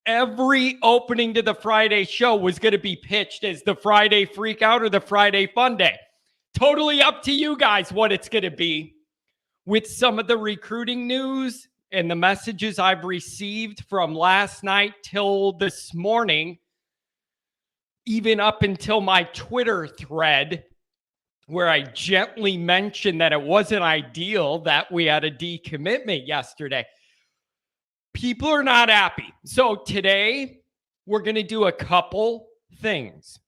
every opening to the Friday show was going to be pitched as the Friday Freak Out or the Friday Fun Day. Totally up to you guys what it's going to be. With some of the recruiting news and the messages I've received from last night till this morning, even up until my Twitter thread, where I gently mentioned that it wasn't ideal that we had a decommitment yesterday. People are not happy. So today, we're going to do a couple things.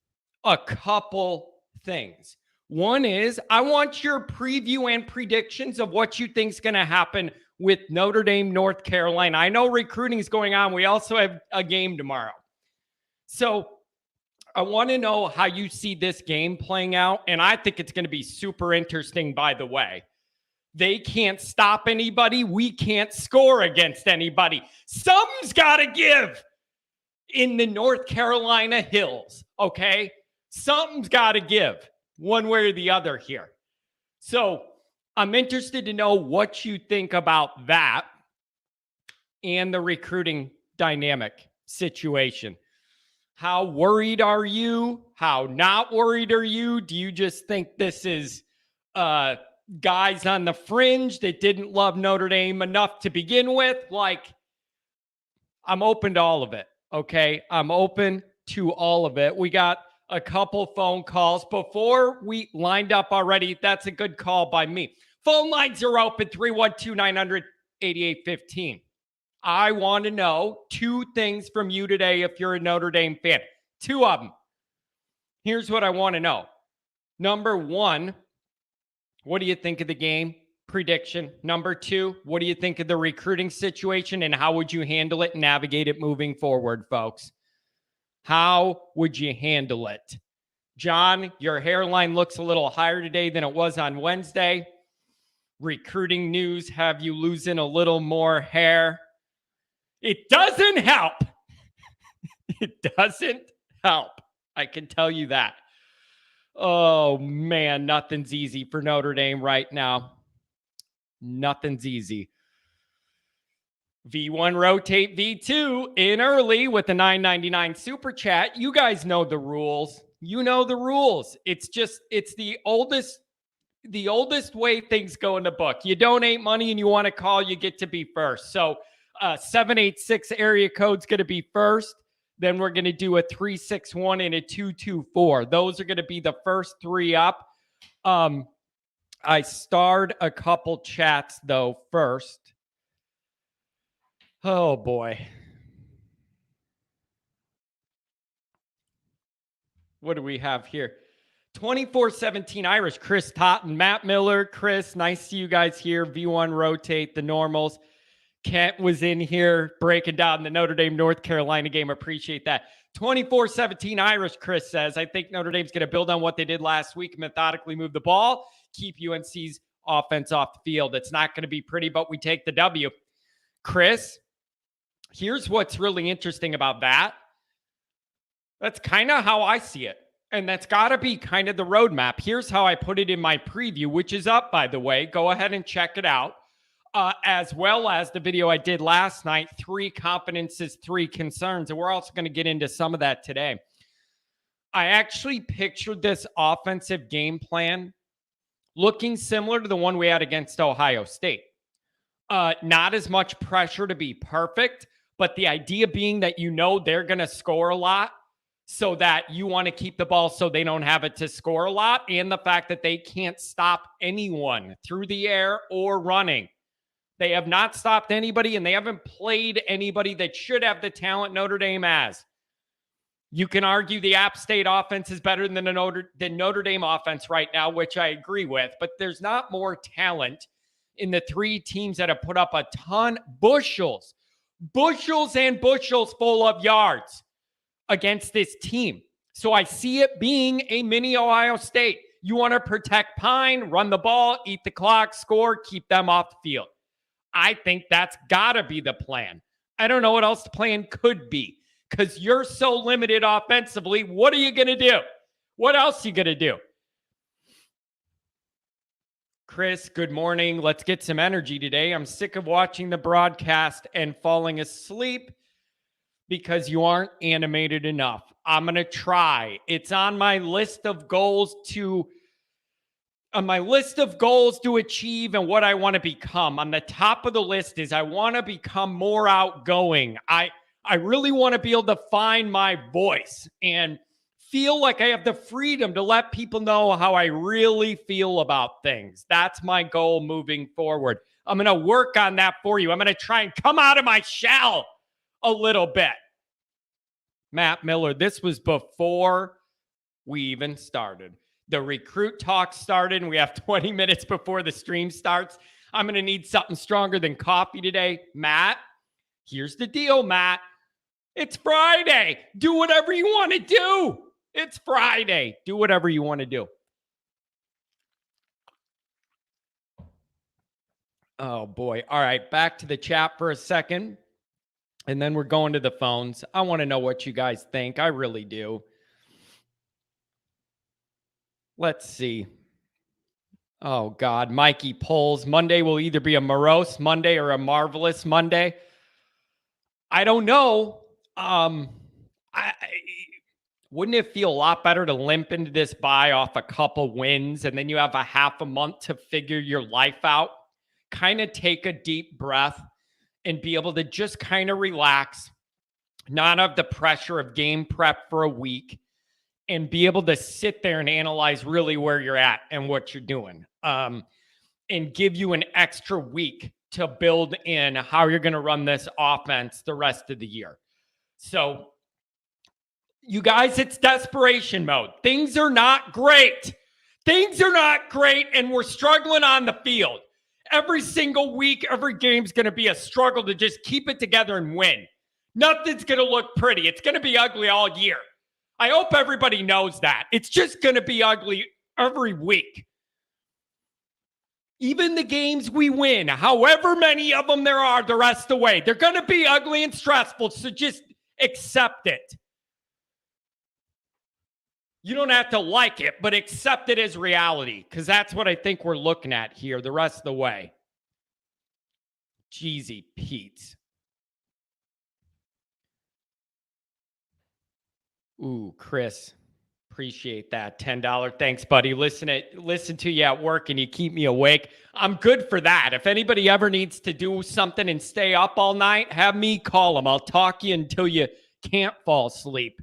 One is, I want your preview and predictions of what you think is going to happen with Notre Dame, North Carolina. I know recruiting is going on. We also have a game tomorrow. So I want to know how you see this game playing out. And I think it's going to be super interesting, by the way. They can't stop anybody. We can't score against anybody. Something's got to give in the North Carolina hills, okay? Something's got to give one way or the other here. So I'm interested to know what you think about that and the recruiting dynamic situation. How worried are you? How not worried are you? Do you just think this is guys on the fringe that didn't love Notre Dame enough to begin with? Like, I'm open to all of it, okay? I'm open to all of it. We got a couple phone calls before we lined up already. That's a good call by me. Phone lines are open, 312-900-8815. I want to know two things from you today if you're a Notre Dame fan. Two of them. Here's what I want to know. Number one, what do you think of the game? Prediction. Number two, what do you think of the recruiting situation and how would you handle it and navigate it moving forward, folks? How would you handle it? John, your hairline looks a little higher today than it was on Wednesday. Recruiting news have you losing a little more hair. It doesn't help. It doesn't help. I can tell you that. Oh, man, nothing's easy for Notre Dame right now. Nothing's easy. V1 rotate V2 in early with the $9.99 super chat. You guys know the rules. You know the rules. It's the oldest way things go in the book. You donate money and you want to call, you get to be first. So 786 area code's going to be first. Then we're going to do a 361 and a 224. Those are going to be the first three up. I starred a couple chats though first. Oh, boy. What do we have here? 2417 Irish, Chris Totten, Matt Miller. Chris, nice to see you guys here. V1 rotate, the normals. Kent was in here breaking down the Notre Dame, North Carolina game. Appreciate that. 2417 Irish, Chris says, I think Notre Dame's going to build on what they did last week, methodically move the ball, keep UNC's offense off the field. It's not going to be pretty, but we take the W. Chris, here's what's really interesting about that. That's kind of how I see it. And that's got to be kind of the roadmap. Here's how I put it in my preview, which is up, by the way. Go ahead and check it out. As well as the video I did last night, 3 confidences, 3 concerns. And we're also going to get into some of that today. I actually pictured this offensive game plan looking similar to the one we had against Ohio State. Not as much pressure to be perfect, but the idea being that you know they're going to score a lot so that you want to keep the ball so they don't have it to score a lot, and the fact that they can't stop anyone through the air or running. They have not stopped anybody, and they haven't played anybody that should have the talent Notre Dame has. You can argue the App State offense is better than the Notre Dame offense right now, which I agree with, but there's not more talent in the 3 teams that have put up a ton, bushels and bushels full of yards against this team. So I see it being a mini Ohio State. You want to protect Pine, run the ball, eat the clock, score, keep them off the field. I think that's got to be the plan. I don't know what else the plan could be because you're so limited offensively. What are you going to do? What else are you going to do? Chris, good morning. Let's get some energy today. I'm sick of watching the broadcast and falling asleep because you aren't animated enough. I'm going to try. It's on my list of goals to achieve and what I want to become. On the top of the list is I want to become more outgoing. I really want to be able to find my voice and feel like I have the freedom to let people know how I really feel about things. That's my goal moving forward. I'm going to work on that for you. I'm going to try and come out of my shell a little bit. Matt Miller, this was before we even started. The recruit talk started, and we have 20 minutes before the stream starts. I'm going to need something stronger than coffee today. Matt, here's the deal, Matt. It's Friday. Do whatever you want to do. It's Friday. Do whatever you want to do. Oh, boy. All right, back to the chat for a second, and then we're going to the phones. I want to know what you guys think. I really do. Let's see. Oh, God. Mikey Polls. Monday will either be a morose Monday or a marvelous Monday. I don't know. Wouldn't it feel a lot better to limp into this bye off a couple wins and then you have a half a month to figure your life out? Kind of take a deep breath and be able to just kind of relax, not have the pressure of game prep for a week, and be able to sit there and analyze really where you're at and what you're doing, and give you an extra week to build in how you're going to run this offense the rest of the year. So, you guys, it's desperation mode. Things are not great. Things are not great, and we're struggling on the field. Every single week, every game's going to be a struggle to just keep it together and win. Nothing's going to look pretty. It's going to be ugly all year. I hope everybody knows that. It's just going to be ugly every week. Even the games we win, however many of them there are the rest of the way, they're going to be ugly and stressful, so just accept it. You don't have to like it, but accept it as reality, because that's what I think we're looking at here the rest of the way. Jeezy Pete's. Ooh, Chris, appreciate that. $10. Thanks, buddy. Listen to you at work and you keep me awake. I'm good for that. If anybody ever needs to do something and stay up all night, have me call them. I'll talk you until you can't fall asleep.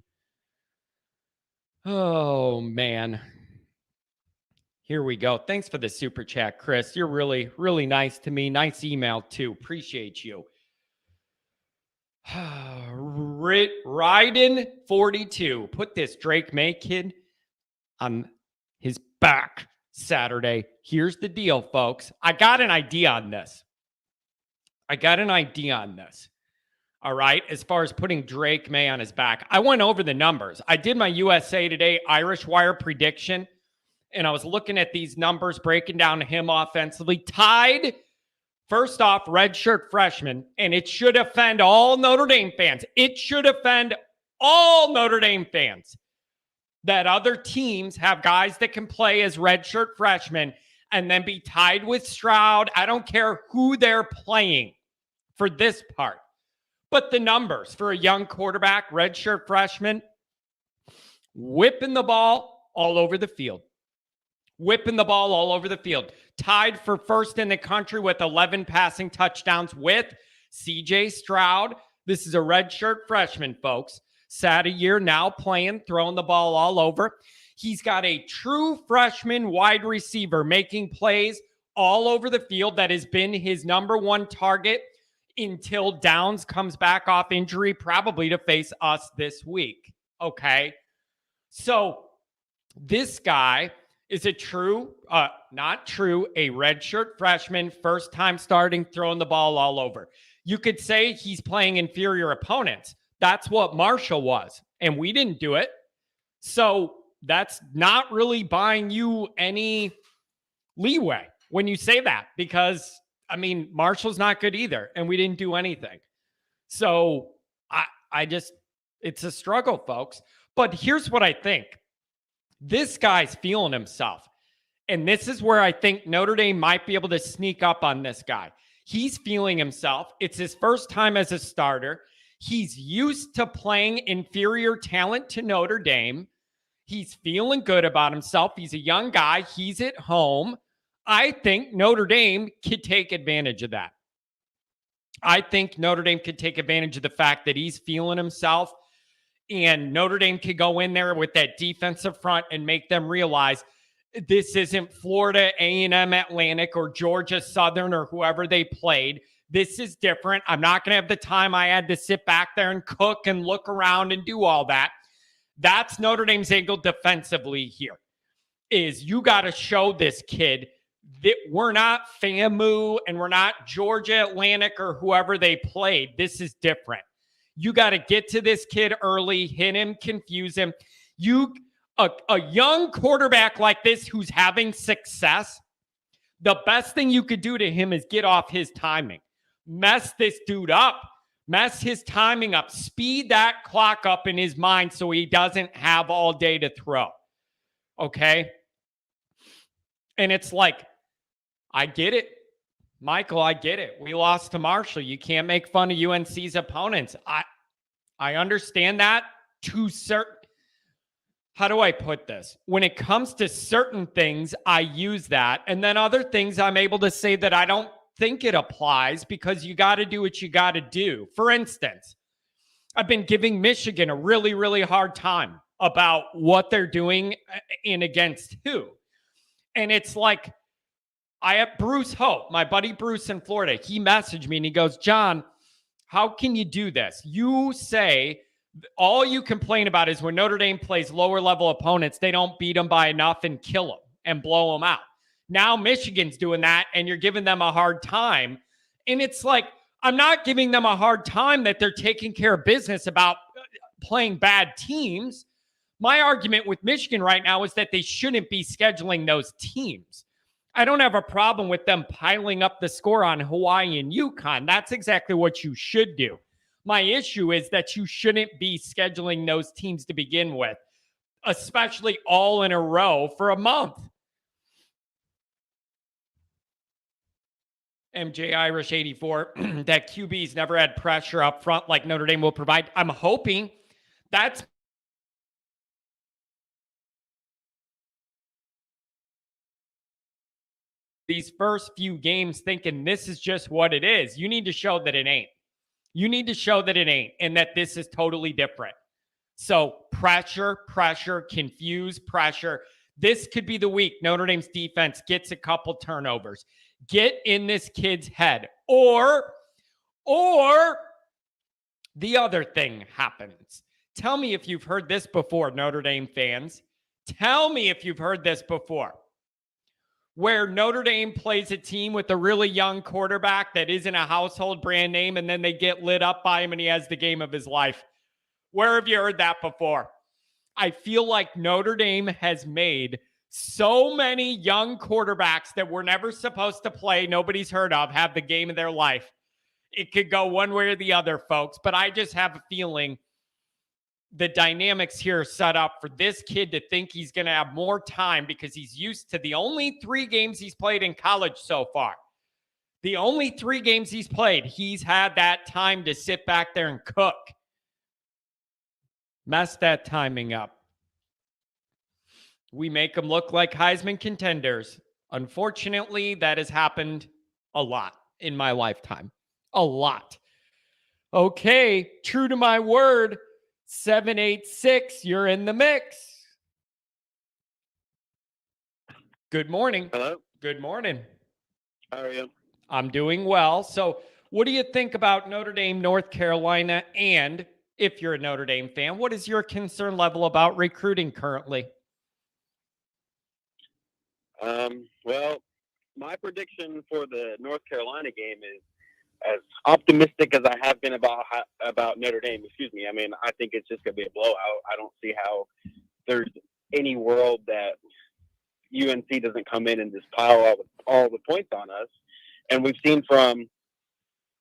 Oh, man. Here we go. Thanks for the super chat, Chris. You're really, really nice to me. Nice email, too. Appreciate you. Ryden 42. Put this Drake May kid on his back Saturday. Here's the deal, folks. I got an idea on this. All right, as far as putting Drake May on his back. I went over the numbers. I did my USA Today Irish Wire prediction, and I was looking at these numbers, breaking down him offensively. Tied, first off, redshirt freshman, and it should offend all Notre Dame fans. It should offend all Notre Dame fans that other teams have guys that can play as redshirt freshmen and then be tied with Stroud. I don't care who they're playing for this part. But the numbers for a young quarterback, redshirt freshman, whipping the ball all over the field. Tied for first in the country with 11 passing touchdowns with C.J. Stroud. This is a redshirt freshman, folks. Sat a year now playing, throwing the ball all over. He's got a true freshman wide receiver making plays all over the field. That has been his number one target until Downs comes back off injury, probably to face us this week. Okay. So this guy is a redshirt freshman, first time starting, throwing the ball all over. You could say he's playing inferior opponents. That's what Marshall was, and we didn't do it. So that's not really buying you any leeway when you say that, because I mean, Marshall's not good either, and we didn't do anything. So it's a struggle, folks. But here's what I think. This guy's feeling himself, and this is where I think Notre Dame might be able to sneak up on this guy. He's feeling himself. It's his first time as a starter. He's used to playing inferior talent to Notre Dame. He's feeling good about himself. He's a young guy. He's at home. I think Notre Dame could take advantage of that. I think Notre Dame could take advantage of the fact that he's feeling himself, and Notre Dame could go in there with that defensive front and make them realize this isn't Florida A&M Atlantic or Georgia Southern or whoever they played. This is different. I'm not going to have the time I had to sit back there and cook and look around and do all that. That's Notre Dame's angle defensively here, is you got to show this kid that we're not FAMU and we're not Georgia Atlantic or whoever they played. This is different. You got to get to this kid early, hit him, confuse him. A young quarterback like this who's having success, the best thing you could do to him is get off his timing. Mess this dude up. Mess his timing up. Speed that clock up in his mind so he doesn't have all day to throw. Okay? And it's like, I get it. Michael, I get it. We lost to Marshall. You can't make fun of UNC's opponents. I understand that to certain. How do I put this? When it comes to certain things, I use that. And then other things, I'm able to say that I don't think it applies because you got to do what you got to do. For instance, I've been giving Michigan a really, really hard time about what they're doing and against who. And it's like, I have Bruce Hope, my buddy Bruce in Florida. He messaged me and he goes, John, how can you do this? You say all you complain about is when Notre Dame plays lower level opponents, they don't beat them by enough and kill them and blow them out. Now Michigan's doing that and you're giving them a hard time. And it's like, I'm not giving them a hard time that they're taking care of business about playing bad teams. My argument with Michigan right now is that they shouldn't be scheduling those teams. I don't have a problem with them piling up the score on Hawaii and UConn. That's exactly what you should do. My issue is that you shouldn't be scheduling those teams to begin with, especially all in a row for a month. MJ Irish 84, that QB's never had pressure up front like Notre Dame will provide. I'm hoping that's these first few games thinking this is just what it is. You need to show that it ain't. You need to show that it ain't and that this is totally different. So pressure, confuse, pressure. This could be the week Notre Dame's defense gets a couple turnovers. Get in this kid's head. Or the other thing happens. Tell me if you've heard this before, Notre Dame fans. Tell me if you've heard this before. Where Notre Dame plays a team with a really young quarterback that isn't a household brand name, and then they get lit up by him and he has the game of his life. Where have you heard that before? I feel like Notre Dame has made so many young quarterbacks that were never supposed to play, nobody's heard of, have the game of their life. It could go one way or the other, folks, but I just have a feeling the dynamics here are set up for this kid to think he's going to have more time because he's used to the only 3 games he's played in college so far. The only 3 games he's played, he's had that time to sit back there and cook. Mess that timing up. We make them look like Heisman contenders. Unfortunately, that has happened a lot in my lifetime. A lot. Okay, true to my word, 786, you're in the mix. Good morning. Hello. Good morning. How are you? I'm doing well. So what do you think about Notre Dame, North Carolina? And if you're a Notre Dame fan, what is your concern level about recruiting currently? Well, my prediction for the North Carolina game is as optimistic as I have been about Notre Dame. Excuse me. I mean, I think it's just going to be a blowout. I don't see how there's any world that UNC doesn't come in and just pile all the points on us. And we've seen from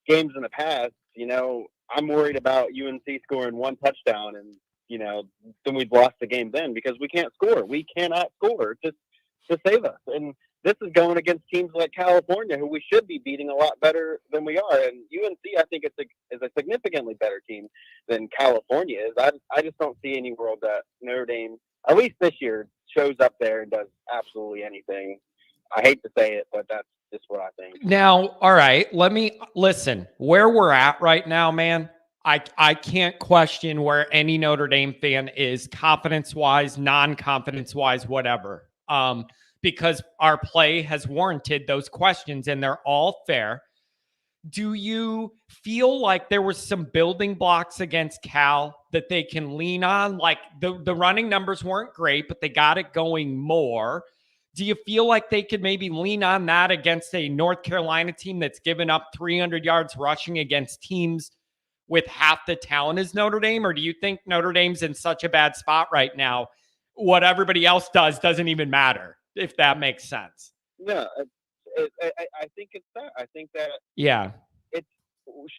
games in the past, I'm worried about UNC scoring 1 touchdown and, then we've lost the game then because we can't score. We cannot score to save us. And this is going against teams like California, who we should be beating a lot better than we are. And UNC, I think, is a significantly better team than California is. I just don't see any world that Notre Dame, at least this year, shows up there and does absolutely anything. I hate to say it, but that's just what I think. Now, all right, let me listen. Where we're at right now, man, I can't question where any Notre Dame fan is, confidence-wise, non-confidence-wise, whatever. Because our play has warranted those questions, and they're all fair. Do you feel like there was some building blocks against Cal that they can lean on? Like the running numbers weren't great, but they got it going more. Do you feel like they could maybe lean on that against a North Carolina team that's given up 300 yards rushing against teams with half the talent as Notre Dame? Or do you think Notre Dame's in such a bad spot right now, what everybody else does doesn't even matter, if that makes sense? Yeah, I think it's that. I think that Yeah. it's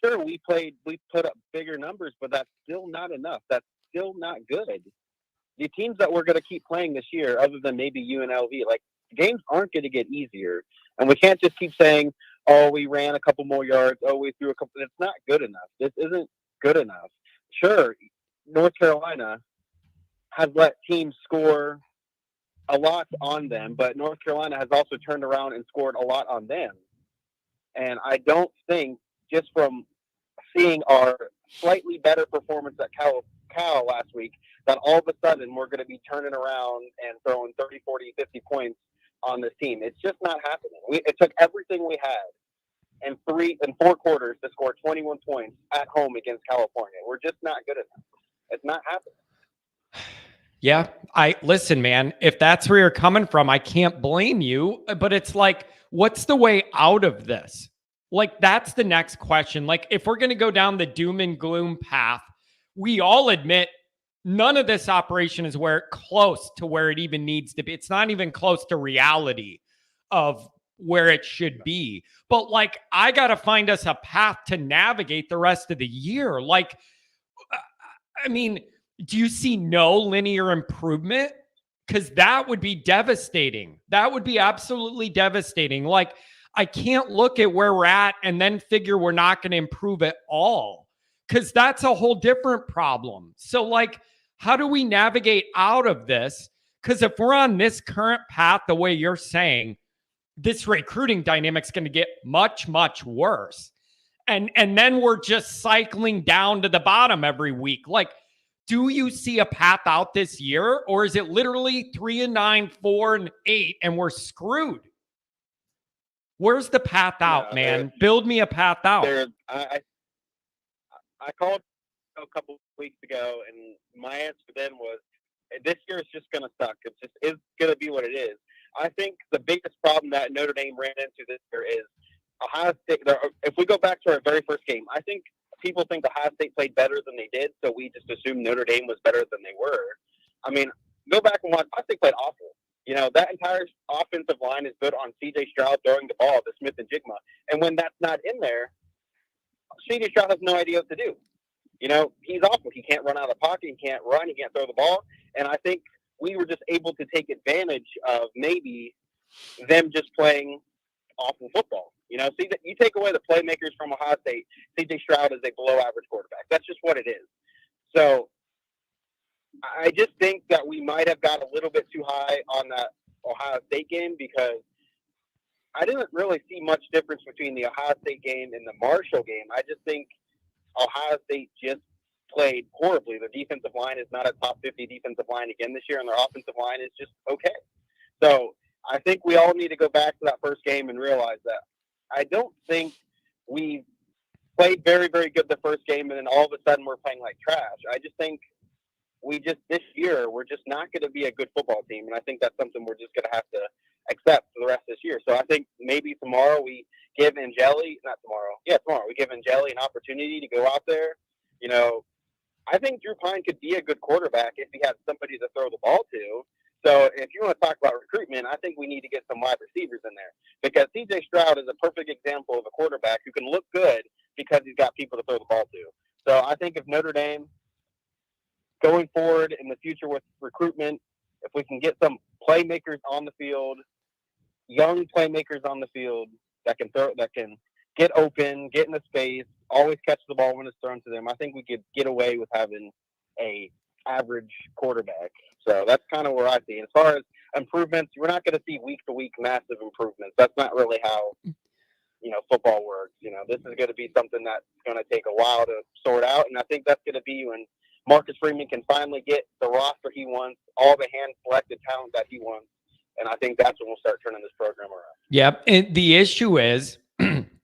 sure we put up bigger numbers, but that's still not enough. That's still not good. The teams that we're going to keep playing this year, other than maybe UNLV, like games aren't going to get easier, and we can't just keep saying, "Oh, we ran a couple more yards. Oh, we threw a couple." It's not good enough. This isn't good enough. Sure, North Carolina has let teams score a lot on them, but North Carolina has also turned around and scored a lot on them. And I don't think, just from seeing our slightly better performance at Cal last week, that all of a sudden we're going to be turning around and throwing 30, 40, 50 points on this team. It's just not happening. It took everything we had in 4 quarters to score 21 points at home against California. We're just not good enough. It's not happening. Yeah, listen, man, if that's where you're coming from, I can't blame you, but it's like, what's the way out of this? Like, that's the next question. Like, if we're going to go down the doom and gloom path, we all admit none of this operation is close to where it even needs to be. It's not even close to reality of where it should be. But like, I got to find us a path to navigate the rest of the year. Like, I mean, do you see no linear improvement? Because that would be devastating. That would be absolutely devastating. Like, I can't look at where we're at and then figure we're not going to improve at all, because that's a whole different problem. So, like, how do we navigate out of this? Because if we're on this current path, the way you're saying, this recruiting dynamic's going to get much, much worse. And then we're just cycling down to the bottom every week. Like, do you see a path out this year, or is it literally 3-9, 4-8, and we're screwed? Where's the path out, man? Build me a path out. I called a couple of weeks ago, and my answer then was, this year is just going to suck. It's going to be what it is. I think the biggest problem that Notre Dame ran into this year is Ohio State. If we go back to our very first game, I think people think Ohio State played better than they did, so we just assumed Notre Dame was better than they were. I mean, go back and watch. Ohio State played awful. You know, that entire offensive line is built on C.J. Stroud throwing the ball to Smith and Jigma. And when that's not in there, C.J. Stroud has no idea what to do. You know, he's awful. He can't run out of the pocket. He can't run. He can't throw the ball. And I think we were just able to take advantage of maybe them just playing awful football. You know, see, that you take away the playmakers from Ohio State, C.J. Stroud is a below-average quarterback. That's just what it is. So I just think that we might have got a little bit too high on that Ohio State game, because I didn't really see much difference between the Ohio State game and the Marshall game. I just think Ohio State just played horribly. Their defensive line is not a top 50 defensive line again this year, and their offensive line is just okay. So I think we all need to go back to that first game and realize that I don't think we played very, very good the first game, and then all of a sudden we're playing like trash. I just think this year, we're just not going to be a good football team, and I think that's something we're just going to have to accept for the rest of this year. So I think maybe tomorrow we give Angeli an opportunity to go out there. You know, I think Drew Pine could be a good quarterback if he had somebody to throw the ball to. So if you want to talk about recruitment, I think we need to get some wide receivers in there, because C.J. Stroud is a perfect example of a quarterback who can look good because he's got people to throw the ball to. So I think if Notre Dame, going forward in the future with recruitment, if we can get some playmakers on the field, young playmakers on the field that can get open, get in the space, always catch the ball when it's thrown to them. I think we could get away with having a average quarterback. So that's kind of where I see. As far as improvements, we're not going to see week to week massive improvements. That's not really how football works. This is going to be something that's going to take a while to sort out, and I think that's going to be when Marcus Freeman can finally get the roster he wants, all the hand-selected talent that he wants, and I think that's when we'll start turning this program around. Yep. And the issue is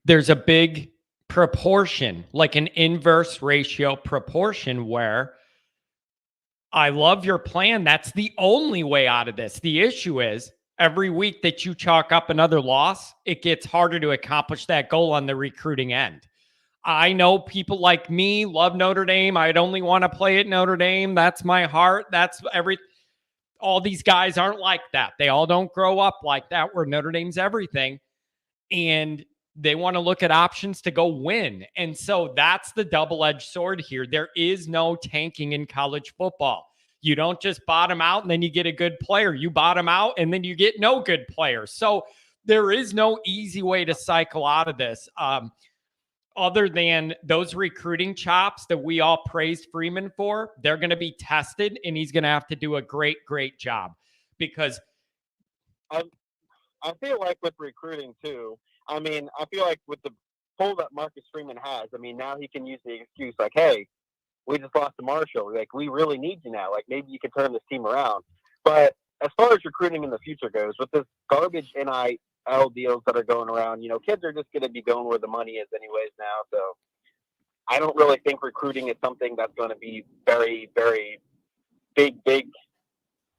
there's a big proportion, like an inverse ratio proportion, where I love your plan. That's the only way out of this. The issue is every week that you chalk up another loss, it gets harder to accomplish that goal on the recruiting end. I know people like me love Notre Dame. I'd only want to play at Notre Dame. That's my heart. That's all these guys aren't like that. They all don't grow up like that, where Notre Dame's everything. And they want to look at options to go win. And so that's the double-edged sword here. There is no tanking in college football. You don't just bottom out and then you get a good player. You bottom out and then you get no good players. So there is no easy way to cycle out of this. Other than those recruiting chops that we all praised Freeman for, they're going to be tested, and he's going to have to do a great, great job. Because I feel like with recruiting too, I feel like with the pull that Marcus Freeman has, now he can use the excuse like, hey, we just lost to Marshall. Like, we really need you now. Like, maybe you can turn this team around. But as far as recruiting in the future goes, with this garbage NIL deals that are going around, kids are just going to be going where the money is anyways now. So I don't really think recruiting is something that's going to be very, very big,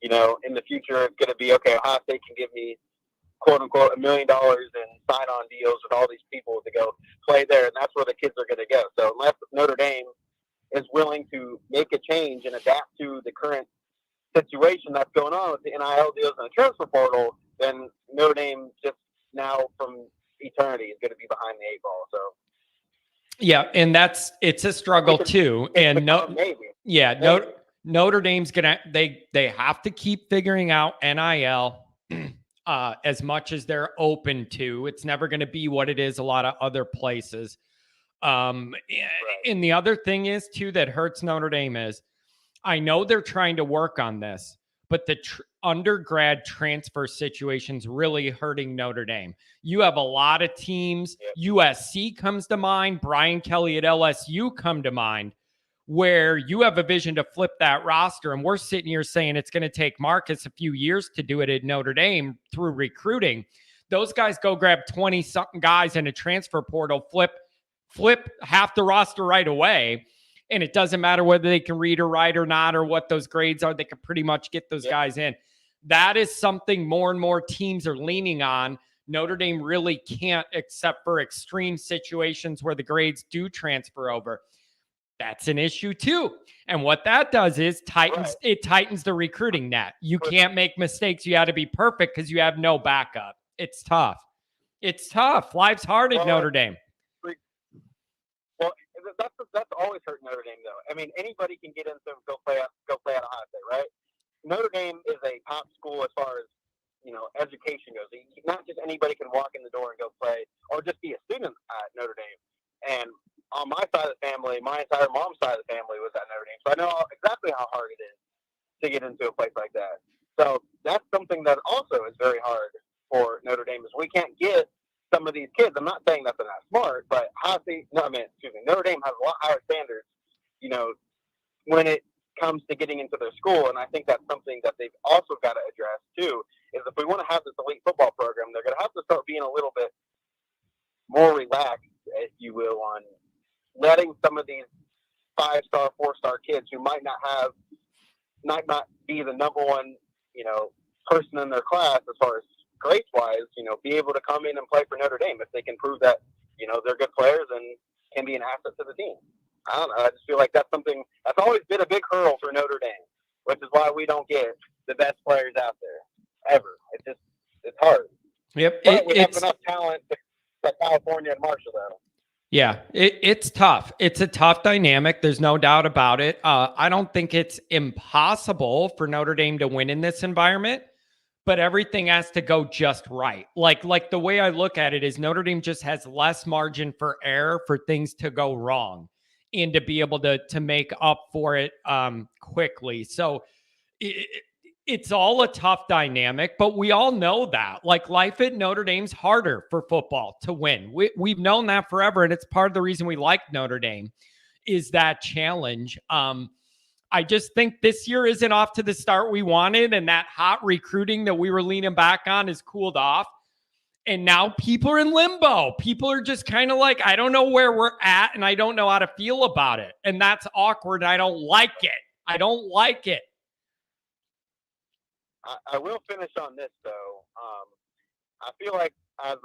in the future. It's going to be, okay, Ohio State can give me, quote unquote, $1 million in sign-on deals with all these people to go play there, and that's where the kids are going to go. So unless Notre Dame is willing to make a change and adapt to the current situation that's going on with the NIL deals and the transfer portal, then Notre Dame just now from eternity is going to be behind the eight ball. So yeah, and it's a struggle too. And Notre Dame's they have to keep figuring out NIL as much as they're open to. It's never going to be what it is a lot of other places. And the other thing is too that hurts Notre Dame is, I know they're trying to work on this, but the undergrad transfer situation's really hurting Notre Dame. You have a lot of teams. USC comes to mind. Brian Kelly at LSU come to mind, where you have a vision to flip that roster. And we're sitting here saying it's going to take Marcus a few years to do it at Notre Dame through recruiting. Those guys go grab 20-something guys in a transfer portal, flip half the roster right away. And it doesn't matter whether they can read or write or not, or what those grades are. They can pretty much get those guys in. That is something more and more teams are leaning on. Notre Dame really can't, except for extreme situations where the grades do transfer over. That's an issue too. And what that does is it tightens the recruiting net. You can't make mistakes. You got to be perfect because you have no backup. It's tough. Life's hard at Notre Dame. Well, that's always hurt Notre Dame, though. Anybody can get into go play at Ohio State, right? Notre Dame is a top school as far as education goes. Not just anybody can walk in the door and go play, or just be a student at Notre Dame. And on my side of the family, my entire mom's side of the family was at Notre Dame, so I know exactly how hard it is to get into a place like that. So that's something that also is very hard for Notre Dame, is we can't get some of these kids. I'm not saying that they're not smart, but Notre Dame has a lot higher standards, when it comes to getting into their school. And I think that's something that they've also got to address too, is if we want to have this elite football program, they're going to have to start being a little bit more relaxed, if you will, on letting some of these 5-star, 4-star kids who might not be the number one, person in their class as far as grades wise, be able to come in and play for Notre Dame if they can prove that, they're good players and can be an asset to the team. I don't know. I just feel like that's something that's always been a big hurdle for Notre Dame, which is why we don't get the best players out there ever. It's hard. Yep. But we have enough talent to California and Marshall though. Yeah, it's tough. It's a tough dynamic. There's no doubt about it. I don't think it's impossible for Notre Dame to win in this environment, but everything has to go just right. Like the way I look at it is Notre Dame just has less margin for error for things to go wrong and to be able to make up for it quickly. So it's all a tough dynamic, but we all know that. Like, life at Notre Dame's harder for football to win. We've known that forever, and it's part of the reason we like Notre Dame is that challenge. I just think this year isn't off to the start we wanted, and that hot recruiting that we were leaning back on has cooled off. And now people are in limbo. People are just kind of like, I don't know where we're at, and I don't know how to feel about it. And that's awkward. I don't like it. I don't like it. I will finish on this, though. I feel like as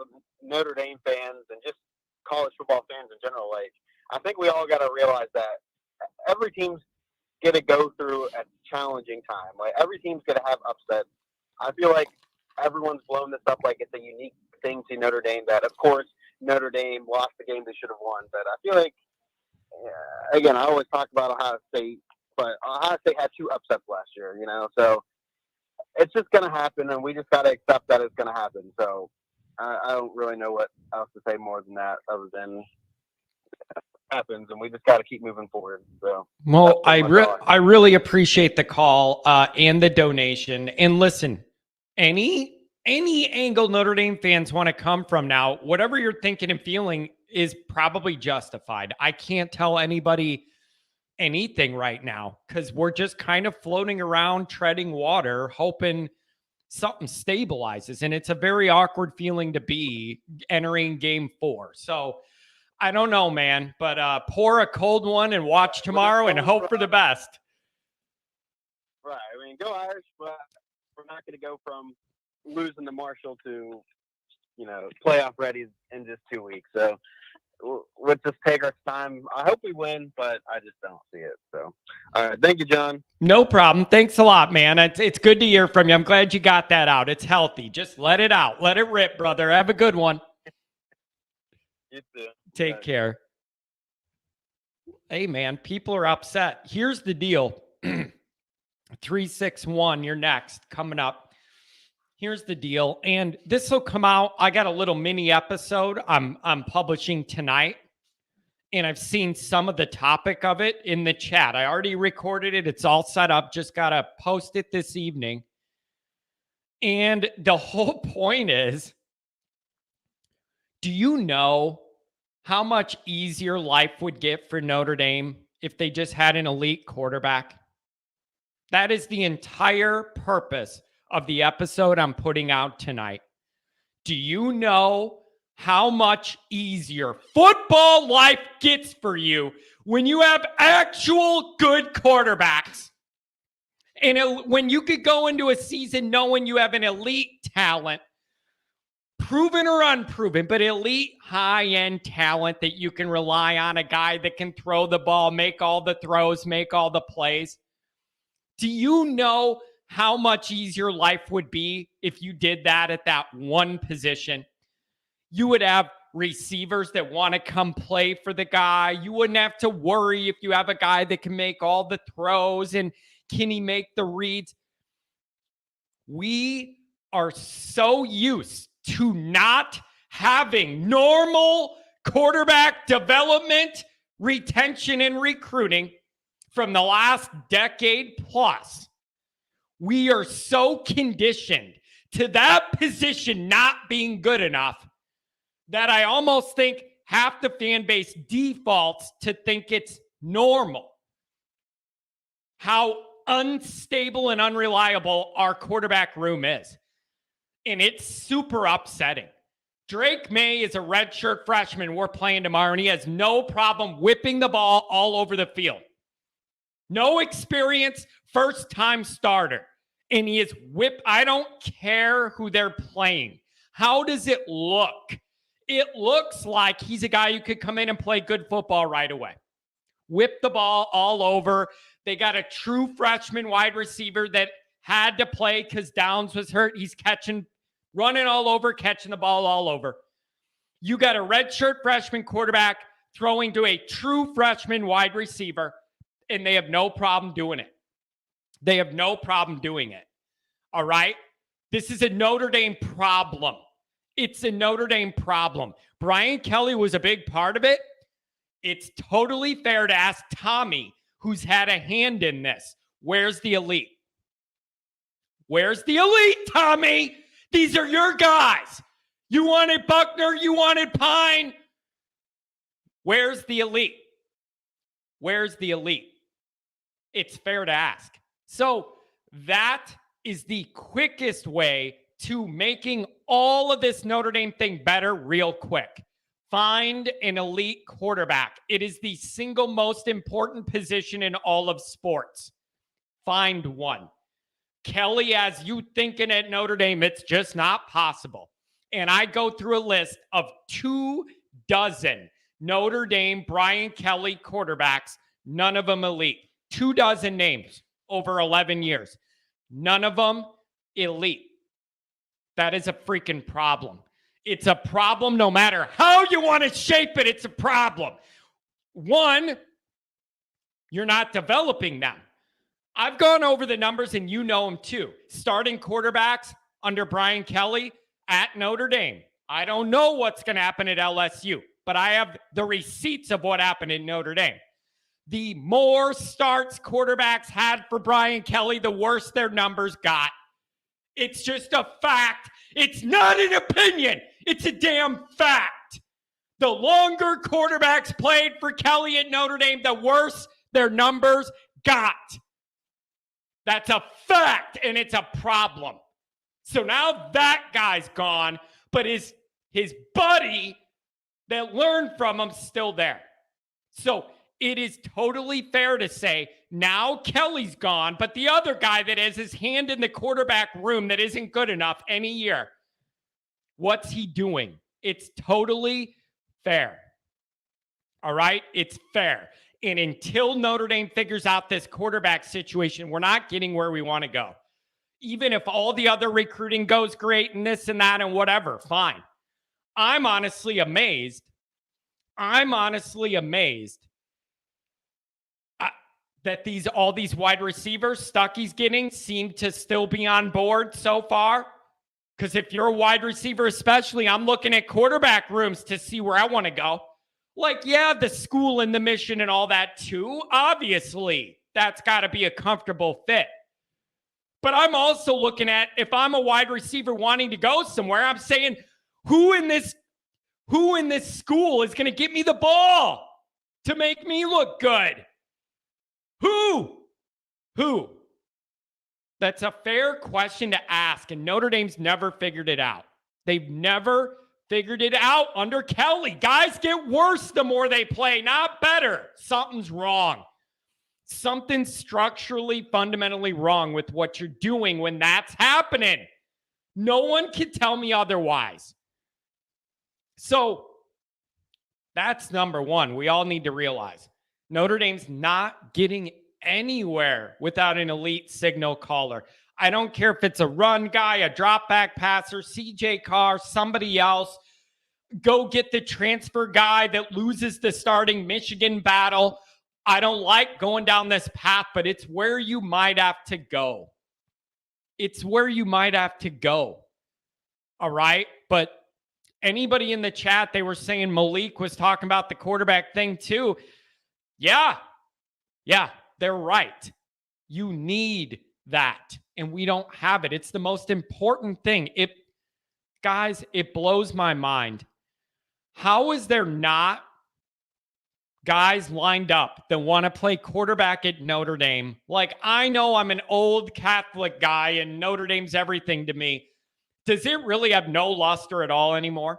Notre Dame fans and just college football fans in general, like, I think we all got to realize that every team's going to go through a challenging time. Like, every team's going to have upsets. I feel like everyone's blown this up like it's a unique thing to Notre Dame that, of course, Notre Dame lost the game they should have won. But I feel like, again, I always talk about Ohio State, but Ohio State had 2 upsets last year, you know? So it's just going to happen, and we just got to accept that it's going to happen. So I don't really know what else to say more than that other than it happens, and we just got to keep moving forward. So, well, I really appreciate the call and the donation. And listen, any angle Notre Dame fans want to come from now, whatever you're thinking and feeling is probably justified. I can't tell anybody anything right now because we're just kind of floating around, treading water, hoping something stabilizes. And it's a very awkward feeling to be entering game 4. So I don't know, man, but pour a cold one and watch tomorrow and hope for the best. Right. I mean, go Irish, but we're not going to go from losing to Marshall to, you know, playoff ready in just 2 weeks. So let's just take our time. I hope we win, but I just don't see it. So, all right. Thank you, John. No problem. Thanks a lot, man. It's good to hear from you. I'm glad you got that out. It's healthy. Just let it out. Let it rip, brother. Have a good one. You too. Take care. Hey, man, people are upset. Here's the deal. 361, you're next. Coming up. Here's the deal. And this will come out. I got a little mini episode I'm publishing tonight. And I've seen some of the topic of it in the chat. I already recorded it. It's all set up. Just got to post it this evening. And the whole point is, do you know how much easier life would get for Notre Dame if they just had an elite quarterback? That is the entire purpose of the episode I'm putting out tonight. Do you know how much easier football life gets for you when you have actual good quarterbacks? And when you could go into a season knowing you have an elite talent, proven or unproven, but elite high-end talent that you can rely on, a guy that can throw the ball, make all the throws, make all the plays. Do you know how much easier life would be if you did that at that one position? You would have receivers that want to come play for the guy. You wouldn't have to worry if you have a guy that can make all the throws and can he make the reads. We are so used to not having normal quarterback development, retention, and recruiting from the last decade plus. We are so conditioned to that position not being good enough that I almost think half the fan base defaults to think it's normal how unstable and unreliable our quarterback room is. And it's super upsetting. Drake May is a redshirt freshman we're playing tomorrow, and he has no problem whipping the ball all over the field. No experience, first-time starter. And he is I don't care who they're playing. How does it look? It looks like he's a guy who could come in and play good football right away. Whip the ball all over. They got a true freshman wide receiver that had to play because Downs was hurt. He's running all over, catching the ball all over. You got a redshirt freshman quarterback throwing to a true freshman wide receiver, and they have no problem doing it. They have no problem doing it. All right? This is a Notre Dame problem. It's a Notre Dame problem. Brian Kelly was a big part of it. It's totally fair to ask Tommy, who's had a hand in this. Where's the elite? Where's the elite, Tommy? These are your guys. You wanted Buckner. You wanted Pine. Where's the elite? Where's the elite? It's fair to ask. So that is the quickest way to making all of this Notre Dame thing better real quick. Find an elite quarterback. It is the single most important position in all of sports. Find one. Kelly, as you thinking at Notre Dame, it's just not possible. And I go through a list of 24 Notre Dame Brian Kelly quarterbacks, none of them elite. 24 names over 11 years. None of them elite. That is a freaking problem. It's a problem no matter how you want to shape it. It's a problem. One, you're not developing them. I've gone over the numbers and you know them too. Starting quarterbacks under Brian Kelly at Notre Dame. I don't know what's going to happen at LSU, but I have the receipts of what happened in Notre Dame. The more starts quarterbacks had for Brian Kelly, the worse their numbers got. It's just a fact. It's not an opinion. It's a damn fact. The longer quarterbacks played for Kelly at Notre Dame, the worse their numbers got. That's a fact, and it's a problem. So now that guy's gone, but his buddy that learned from him still there. So it is totally fair to say now Kelly's gone, but the other guy that has his hand in the quarterback room that isn't good enough any year, what's he doing? It's totally fair. All right? It's fair. And until Notre Dame figures out this quarterback situation, we're not getting where we want to go. Even if all the other recruiting goes great and this and that and whatever, fine. I'm honestly amazed that all these wide receivers Stuckey's getting seem to still be on board so far. Because if you're a wide receiver especially, I'm looking at quarterback rooms to see where I want to go. Like, yeah, the school and the mission and all that too. Obviously, that's got to be a comfortable fit. But I'm also looking at, if I'm a wide receiver wanting to go somewhere, I'm saying, who in this school is going to get me the ball to make me look good? Who? That's a fair question to ask, and Notre Dame's never figured it out. They've never figured it out under Kelly. Guys get worse the more they play, not better. Something's wrong. Something's structurally, fundamentally wrong with what you're doing when that's happening. No one can tell me otherwise. So that's number one. We all need to realize Notre Dame's not getting anywhere without an elite signal caller. I don't care if it's a run guy, a drop back passer, CJ Carr, somebody else. Go get the transfer guy that loses the starting Michigan battle. I don't like going down this path, but it's where you might have to go. It's where you might have to go. All right? But anybody in the chat, they were saying Malik was talking about the quarterback thing too. Yeah, they're right. You need that, and we don't have it. It's the most important thing. Guys, it blows my mind. How is there not guys lined up that want to play quarterback at Notre Dame? Like, I know I'm an old Catholic guy and Notre Dame's everything to me. Does it really have no luster at all anymore?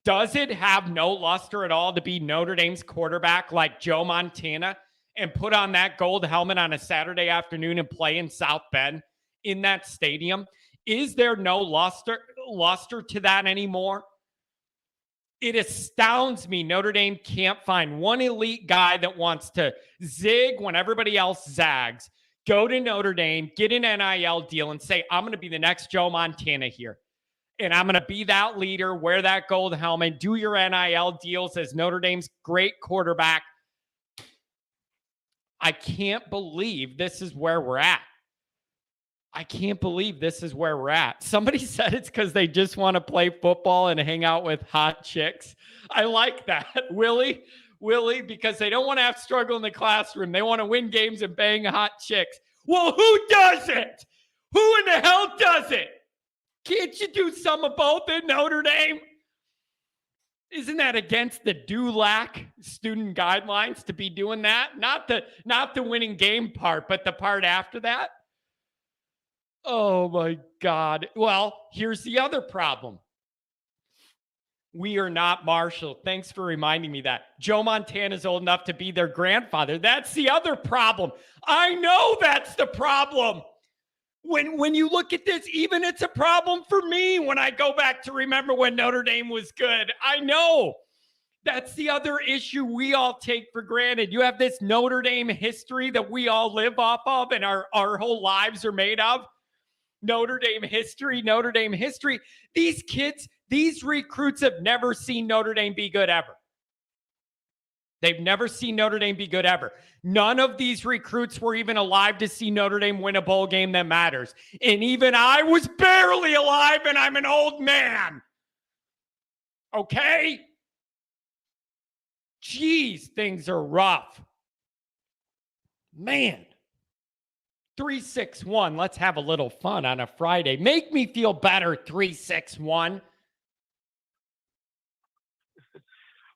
Does it have no luster at all to be Notre Dame's quarterback like Joe Montana and put on that gold helmet on a Saturday afternoon and play in South Bend in that stadium? Is there no luster to that anymore? It astounds me Notre Dame can't find one elite guy that wants to zig when everybody else zags, go to Notre Dame, get an NIL deal, and say, I'm going to be the next Joe Montana here. And I'm going to be that leader, wear that gold helmet, do your NIL deals as Notre Dame's great quarterback. I can't believe this is where we're at. I can't believe this is where we're at. Somebody said it's because they just want to play football and hang out with hot chicks. I like that. Willie, because they don't want to have to struggle in the classroom. They want to win games and bang hot chicks. Well, who does it? Who in the hell does it? Can't you do some of both in Notre Dame? Isn't that against the DULAC student guidelines to be doing that? Not the winning game part, but the part after that? Oh my God. Well, here's the other problem. We are not Marshall. Thanks for reminding me that. Joe Montana's old enough to be their grandfather. That's the other problem. I know that's the problem. When you look at this, even it's a problem for me when I go back to remember when Notre Dame was good. I know. That's the other issue we all take for granted. You have this Notre Dame history that we all live off of and our whole lives are made of. Notre Dame history. These kids, these recruits have never seen Notre Dame be good ever. They've never seen Notre Dame be good ever. None of these recruits were even alive to see Notre Dame win a bowl game that matters. And even I was barely alive and I'm an old man. Okay? Jeez, things are rough. Man. 361. Let's have a little fun on a Friday. Make me feel better, 361.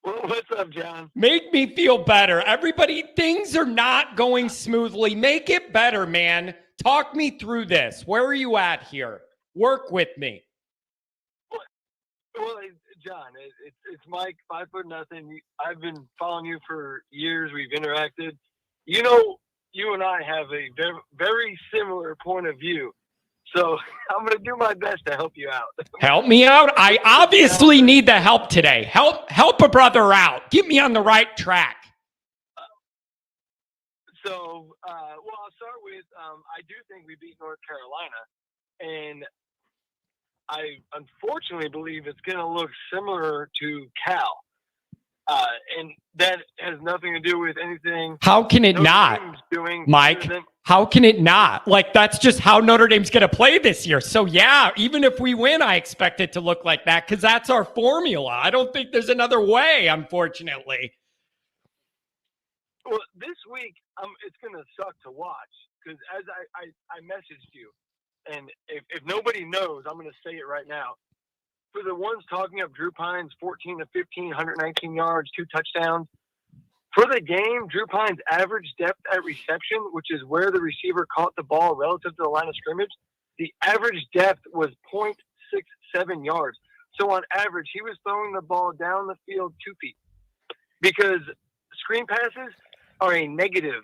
Well, what's up, John? Make me feel better. Everybody, things are not going smoothly. Make it better, man. Talk me through this. Where are you at here? Work with me. Well, John, it's Mike, 5'0". I've been following you for years. We've interacted. You know, you and I have a very, very similar point of view. So I'm going to do my best to help you out. Help me out? I obviously need the help today. Help a brother out. Get me on the right track. Well, I'll start with, I do think we beat North Carolina. And I unfortunately believe it's going to look similar to Cal. And that has nothing to do with anything. How can it not, Mike? How can it not? Like, that's just how Notre Dame's going to play this year. So, yeah, even if we win, I expect it to look like that because that's our formula. I don't think there's another way, unfortunately. Well, this week, it's going to suck to watch because as I messaged you, and if nobody knows, I'm going to say it right now. For the ones talking up Drew Pines, 14 to 15, 119 yards, 2 touchdowns. For the game, Drew Pines' average depth at reception, which is where the receiver caught the ball relative to the line of scrimmage, the average depth was 0.67 yards. So on average, he was throwing the ball down the field 2 feet because screen passes are a negative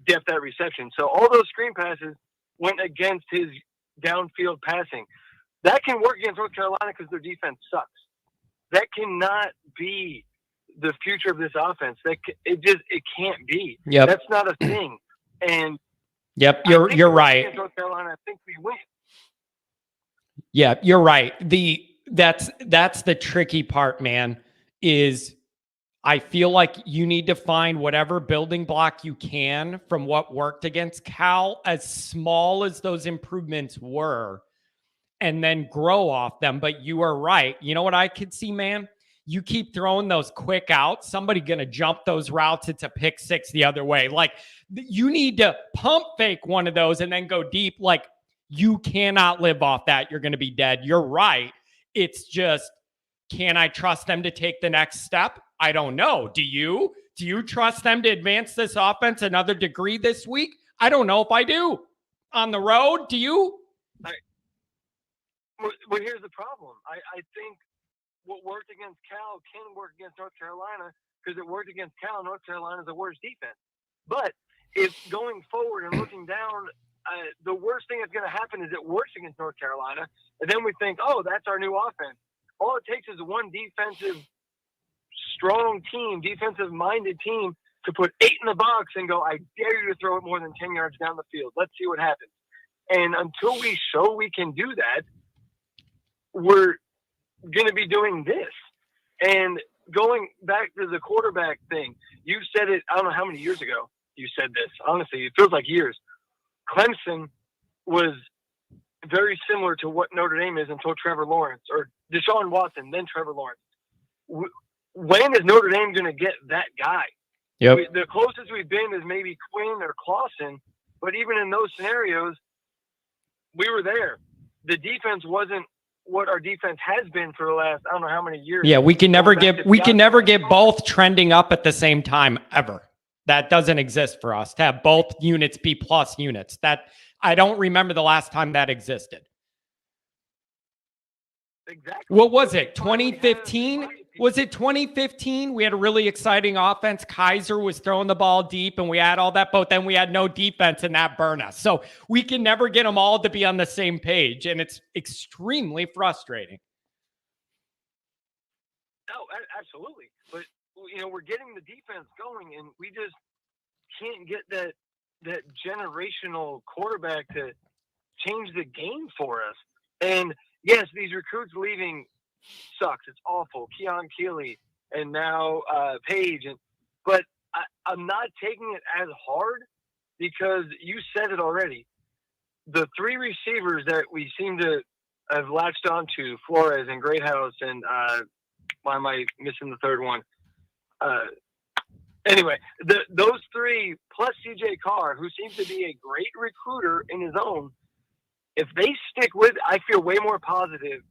depth at reception. So all those screen passes went against his downfield passing. That can work against North Carolina because their defense sucks. That cannot be the future of this offense. It can't be. Yep. That's not a thing. And yep, you're right. Against North Carolina, I think we win. Yeah, you're right. That's the tricky part, man, is I feel like you need to find whatever building block you can from what worked against Cal, as small as those improvements were, and then grow off them. But you are right. You know what I could see, man? You keep throwing those quick outs, somebody going to jump those routes. It's a pick six the other way. Like, you need to pump fake one of those and then go deep. Like, you cannot live off that. You're going to be dead. You're right. It's just, can I trust them to take the next step? I don't know. Do you? Do you trust them to advance this offense another degree this week? I don't know if I do. On the road, do you? Well, here's the problem. I think what worked against Cal can work against North Carolina because it worked against Cal. North Carolina's the worst defense. But if going forward and looking down, the worst thing that's going to happen is it works against North Carolina. And then we think, oh, that's our new offense. All it takes is one defensive, strong team, defensive-minded team to put 8 in the box and go, I dare you to throw it more than 10 yards down the field. Let's see what happens. And until we show we can do that, we're going to be doing this. And going back to the quarterback thing, you said it, I don't know how many years ago you said this. Honestly, it feels like years. Clemson was very similar to what Notre Dame is until Trevor Lawrence, or Deshaun Watson, then Trevor Lawrence. When is Notre Dame going to get that guy? Yep. The closest we've been is maybe Quinn or Clausen, but even in those scenarios, we were there. The defense wasn't what our defense has been for the last, I don't know how many years. Yeah, we can never get both trending up at the same time ever. That doesn't exist for us, to have both units be plus units. That I don't remember the last time that existed. Exactly. What was it? 2015? Was it 2015? We had a really exciting offense. Kaiser was throwing the ball deep and we had all that, but then we had no defense and that burned us. So we can never get them all to be on the same page. And it's extremely frustrating. No, absolutely. But, we're getting the defense going and we just can't get that generational quarterback to change the game for us. And yes, these recruits leaving sucks. It's awful. Keon Keeley and now Page. But I'm not taking it as hard because you said it already. The three receivers that we seem to have latched onto, Flores and Greathouse, and why am I missing the third one? Anyway, those three plus CJ Carr, who seems to be a great recruiter in his own, if they stick with, I feel way more positive,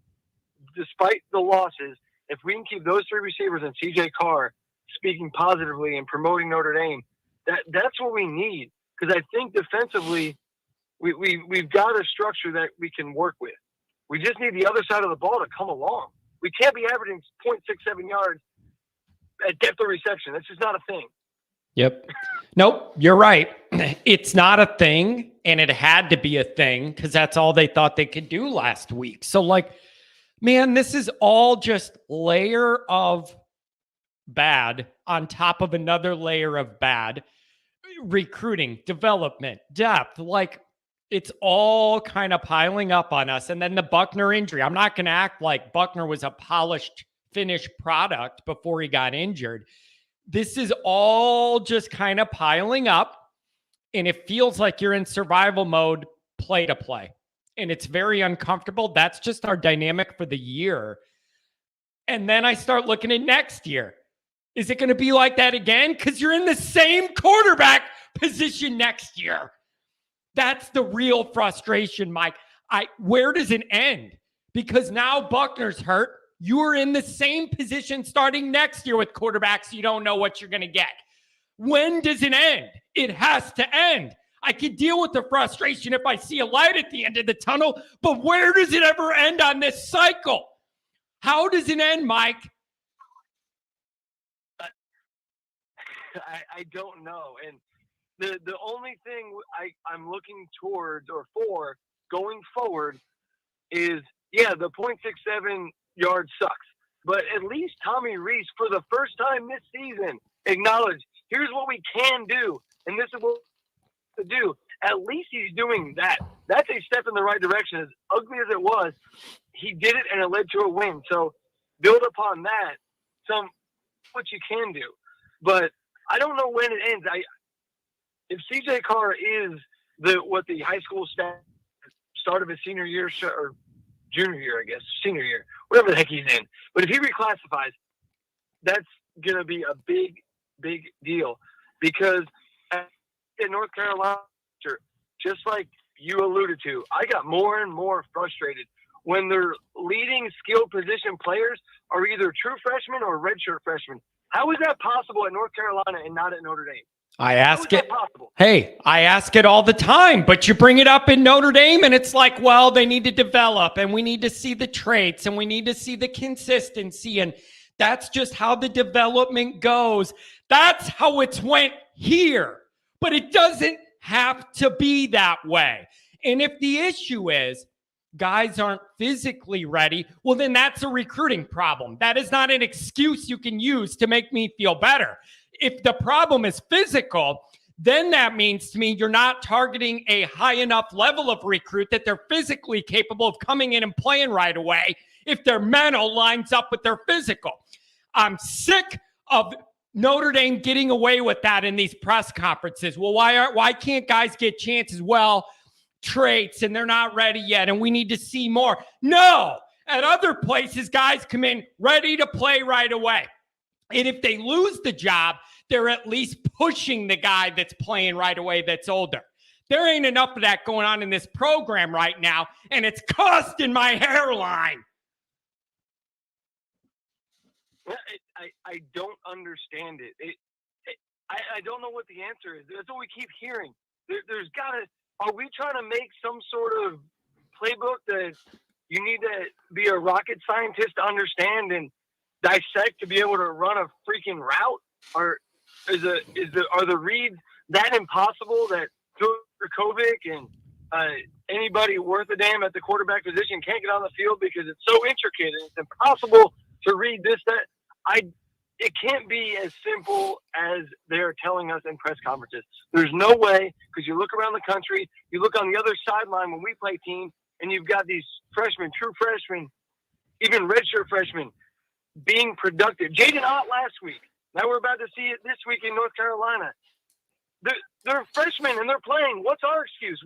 despite the losses. If we can keep those three receivers and CJ Carr speaking positively and promoting Notre Dame, that's what we need. Because I think defensively, we've got a structure that we can work with. We just need the other side of the ball to come along. We can't be averaging 0.67 yards at depth of reception. That's just not a thing. Yep. Nope, you're right. It's not a thing, and it had to be a thing because that's all they thought they could do last week. So, man, this is all just layer of bad on top of another layer of bad. Recruiting, development, depth, it's all kind of piling up on us. And then the Buckner injury. I'm not going to act like Buckner was a polished, finished product before he got injured. This is all just kind of piling up, and it feels like you're in survival mode, play to play. And it's very uncomfortable. That's just our dynamic for the year. And then I start looking at next year. Is it going to be like that again? Because you're in the same quarterback position next year. That's the real frustration, Mike. Where does it end? Because now Buckner's hurt. You're in the same position starting next year with quarterbacks. You don't know what you're going to get. When does it end? It has to end. I can deal with the frustration if I see a light at the end of the tunnel, but where does it ever end on this cycle? How does it end, Mike? I don't know. And the only thing I'm looking towards or for going forward is, the 0.67 yard sucks. But at least Tommy Rees, for the first time this season, acknowledged, here's what we can do, and this is what to do. At least he's doing that. That's a step in the right direction. As ugly as it was, he did it, and it led to a win. So build upon that. What you can do. But I don't know when it ends. If CJ Carr is what the high school staff start of his senior year or junior year, I guess, senior year, whatever the heck he's in. But if he reclassifies, that's going to be a big, big deal. Because in North Carolina, just like you alluded to, I got more and more frustrated when their leading skilled position players are either true freshmen or redshirt freshmen. How is that possible at North Carolina and not at Notre Dame? I ask it. Hey, I ask it all the time, but you bring it up in Notre Dame and it's like, well, they need to develop and we need to see the traits and we need to see the consistency. And that's just how the development goes. That's how it's went here, but it doesn't have to be that way. And if the issue is guys aren't physically ready, well, then that's a recruiting problem. That is not an excuse you can use to make me feel better. If the problem is physical, then that means to me you're not targeting a high enough level of recruit that they're physically capable of coming in and playing right away if their mental lines up with their physical. I'm sick of Notre Dame getting away with that in these press conferences. Well, why can't guys get chances? Well, traits and they're not ready yet and we need to see more. No, at other places, guys come in ready to play right away. And if they lose the job, they're at least pushing the guy that's playing right away that's older. There ain't enough of that going on in this program right now, and it's costing my hairline. I don't understand it. I don't know what the answer is. That's what we keep hearing. There's got to. Are we trying to make some sort of playbook that you need to be a rocket scientist to understand and dissect to be able to run a freaking route? Or are the reads that impossible that Kovic and anybody worth a damn at the quarterback position can't get on the field because it's so intricate and it's impossible to read this, that it can't be as simple as they're telling us in press conferences. There's no way, because you look around the country, you look on the other sideline when we play teams, and you've got these freshmen, true freshmen, even redshirt freshmen, being productive. Jaden Ott last week. Now we're about to see it this week in North Carolina. They're freshmen and they're playing. What's our excuse?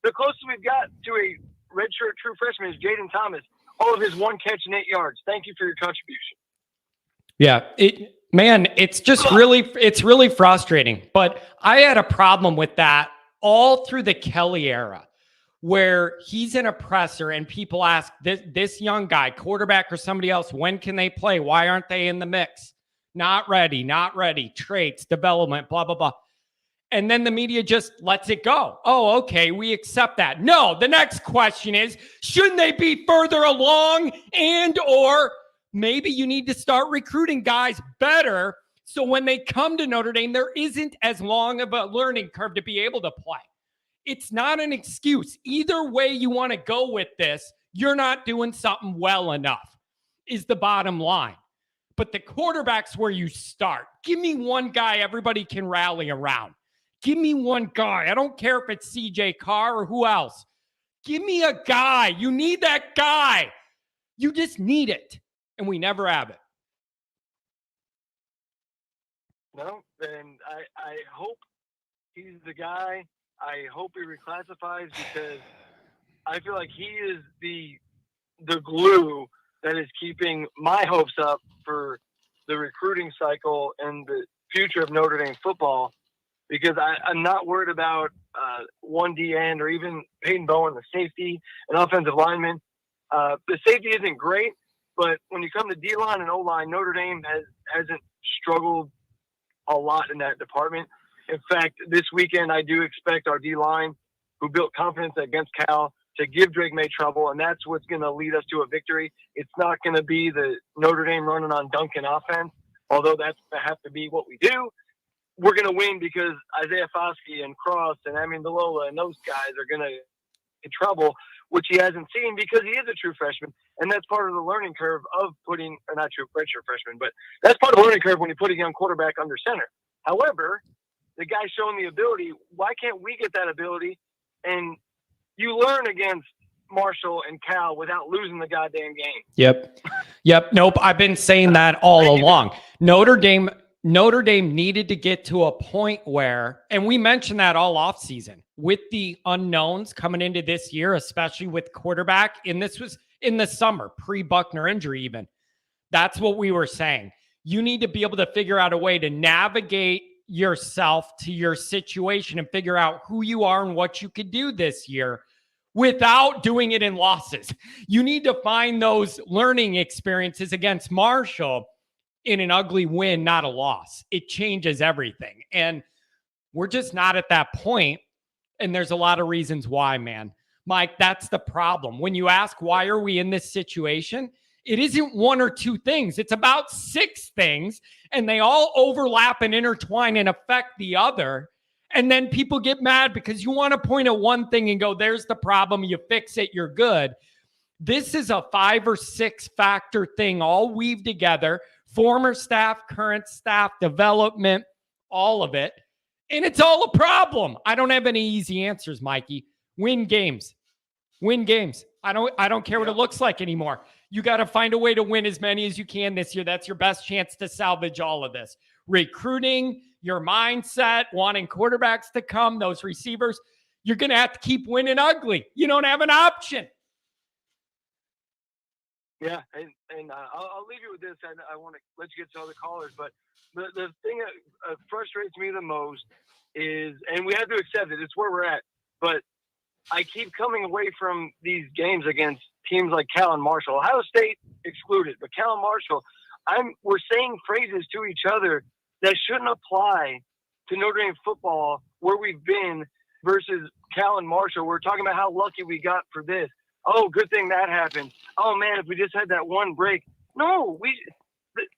The closest we've got to a redshirt true freshman is Jaden Thomas. All of his 1 catch and 8 yards. Thank you for your contribution. Yeah, it's just really frustrating. But I had a problem with that all through the Kelly era, where he's an oppressor and people ask this young guy, quarterback or somebody else, when can they play? Why aren't they in the mix? Not ready, traits, development, blah, blah, blah. And then the media just lets it go. Oh, okay, we accept that. No, the next question is, shouldn't they be further along or maybe you need to start recruiting guys better so when they come to Notre Dame, there isn't as long of a learning curve to be able to play. It's not an excuse. Either way you want to go with this, you're not doing something well enough is the bottom line. But the quarterback's where you start. Give me one guy everybody can rally around. Give me one guy. I don't care if it's CJ Carr or who else. Give me a guy. You need that guy. You just need it. And we never have it. No, and I hope he's the guy. I hope he reclassifies because I feel like he is the glue that is keeping my hopes up for the recruiting cycle and the future of Notre Dame football. Because I'm not worried about one D end or even Peyton Bowen, the safety and offensive lineman. The safety isn't great, but when you come to D-line and O-line, Notre Dame hasn't struggled a lot in that department. In fact, this weekend I do expect our D-line, who built confidence against Cal, to give Drake May trouble, and that's what's going to lead us to a victory. It's not going to be the Notre Dame running on Duncan offense, although that's going to have to be what we do. We're going to win because Isaiah Foskey and Cross and Amendola and those guys are going to get trouble, which he hasn't seen because he is a true freshman. And that's part of the learning curve of putting, or not true redshirt freshman, but that's part of the learning curve when you put a young quarterback under center. However, the guy's showing the ability. Why can't we get that ability? And you learn against Marshall and Cal without losing the goddamn game. Yep. Nope. I've been saying that all along. Notre Dame needed to get to a point where, and we mentioned that all offseason, with the unknowns coming into this year, especially with quarterback, and this was in the summer, pre-Buckner injury even. That's what we were saying. You need to be able to figure out a way to navigate yourself to your situation and figure out who you are and what you could do this year without doing it in losses. You need to find those learning experiences against Marshall in an ugly win, not a loss. It changes everything. And we're just not at that point. And there's a lot of reasons why, man. Mike, that's the problem. When you ask, why are we in this situation? It isn't one or two things. It's about 6 things, and they all overlap and intertwine and affect the other. And then people get mad because you want to point at one thing and go, there's the problem. You fix it. You're good. This is a 5 or 6 factor thing all weaved together. Former staff, current staff, development, all of it. And it's all a problem. I don't have any easy answers, Mikey. Win games. I don't care what it looks like anymore. You got to find a way to win as many as you can this year. That's your best chance to salvage all of this. Recruiting, your mindset, wanting quarterbacks to come, those receivers. You're going to have to keep winning ugly. You don't have an option. Yeah, and I'll leave you with this. I want to let you get to other callers, but the thing that frustrates me the most is, and we have to accept it, it's where we're at, but I keep coming away from these games against teams like Cal and Marshall. Ohio State excluded, but Cal and Marshall, we're saying phrases to each other that shouldn't apply to Notre Dame football where we've been versus Cal and Marshall. We're talking about how lucky we got for this. Oh, good thing that happened. Oh, man, if we just had that one break. No,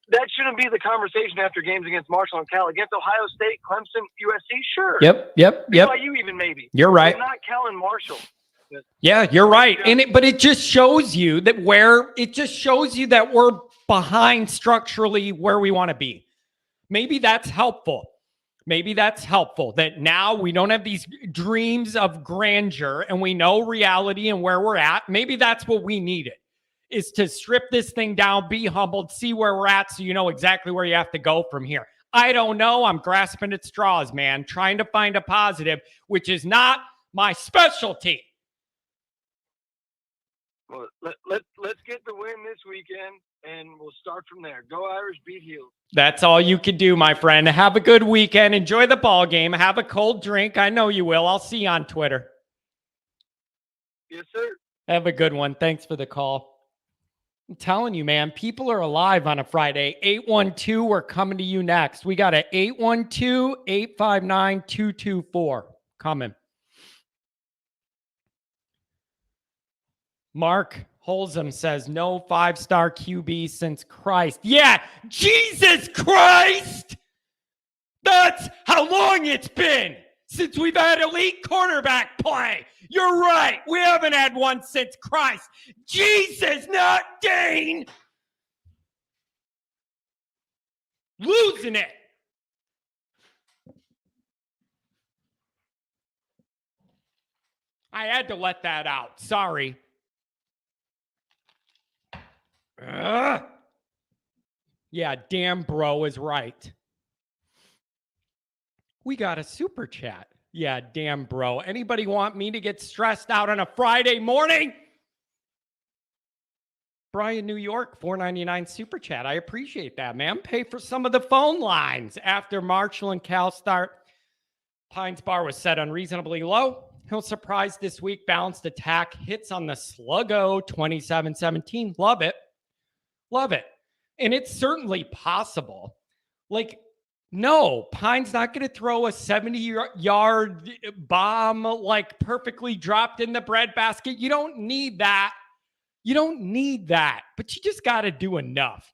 that shouldn't be the conversation after games against Marshall and Cal. Against Ohio State, Clemson, USC, sure. Yep. BYU even maybe. You're right. But not Cal and Marshall. Yeah, you're right. But it just shows you that we're behind structurally where we want to be. Maybe that's helpful. That now we don't have these dreams of grandeur and we know reality and where we're at. Maybe that's what we needed, is to strip this thing down, be humbled, see where we're at so you know exactly where you have to go from here. I don't know. I'm grasping at straws, man, trying to find a positive, which is not my specialty. Well, let's get the win this weekend, and we'll start from there. Go Irish, beat Heels. That's all you can do, my friend. Have a good weekend. Enjoy the ball game. Have a cold drink. I know you will. I'll see you on Twitter. Yes, sir. Have a good one. Thanks for the call. I'm telling you, man, people are alive on a Friday. 812, we're coming to you next. We got a 812-859-224 coming. Mark Holzum says, no 5-star QB since Christ. Yeah, Jesus Christ! That's how long it's been since we've had elite quarterback play. You're right. We haven't had one since Christ. Jesus, not Dane. Losing it. I had to let that out. Sorry. Yeah, damn bro is right. We got a super chat. Yeah, damn bro. Anybody want me to get stressed out on a Friday morning? Brian, New York, $4.99 super chat. I appreciate that, man. Pay for some of the phone lines after Marshall and Cal start. Pines bar was set unreasonably low. He'll surprise this week. Balanced attack hits on the sluggo 27-17. Love it. Love it. And it's certainly possible. Like, no, Pine's not going to throw a 70-yard bomb, like perfectly dropped in the breadbasket. You don't need that. But you just got to do enough.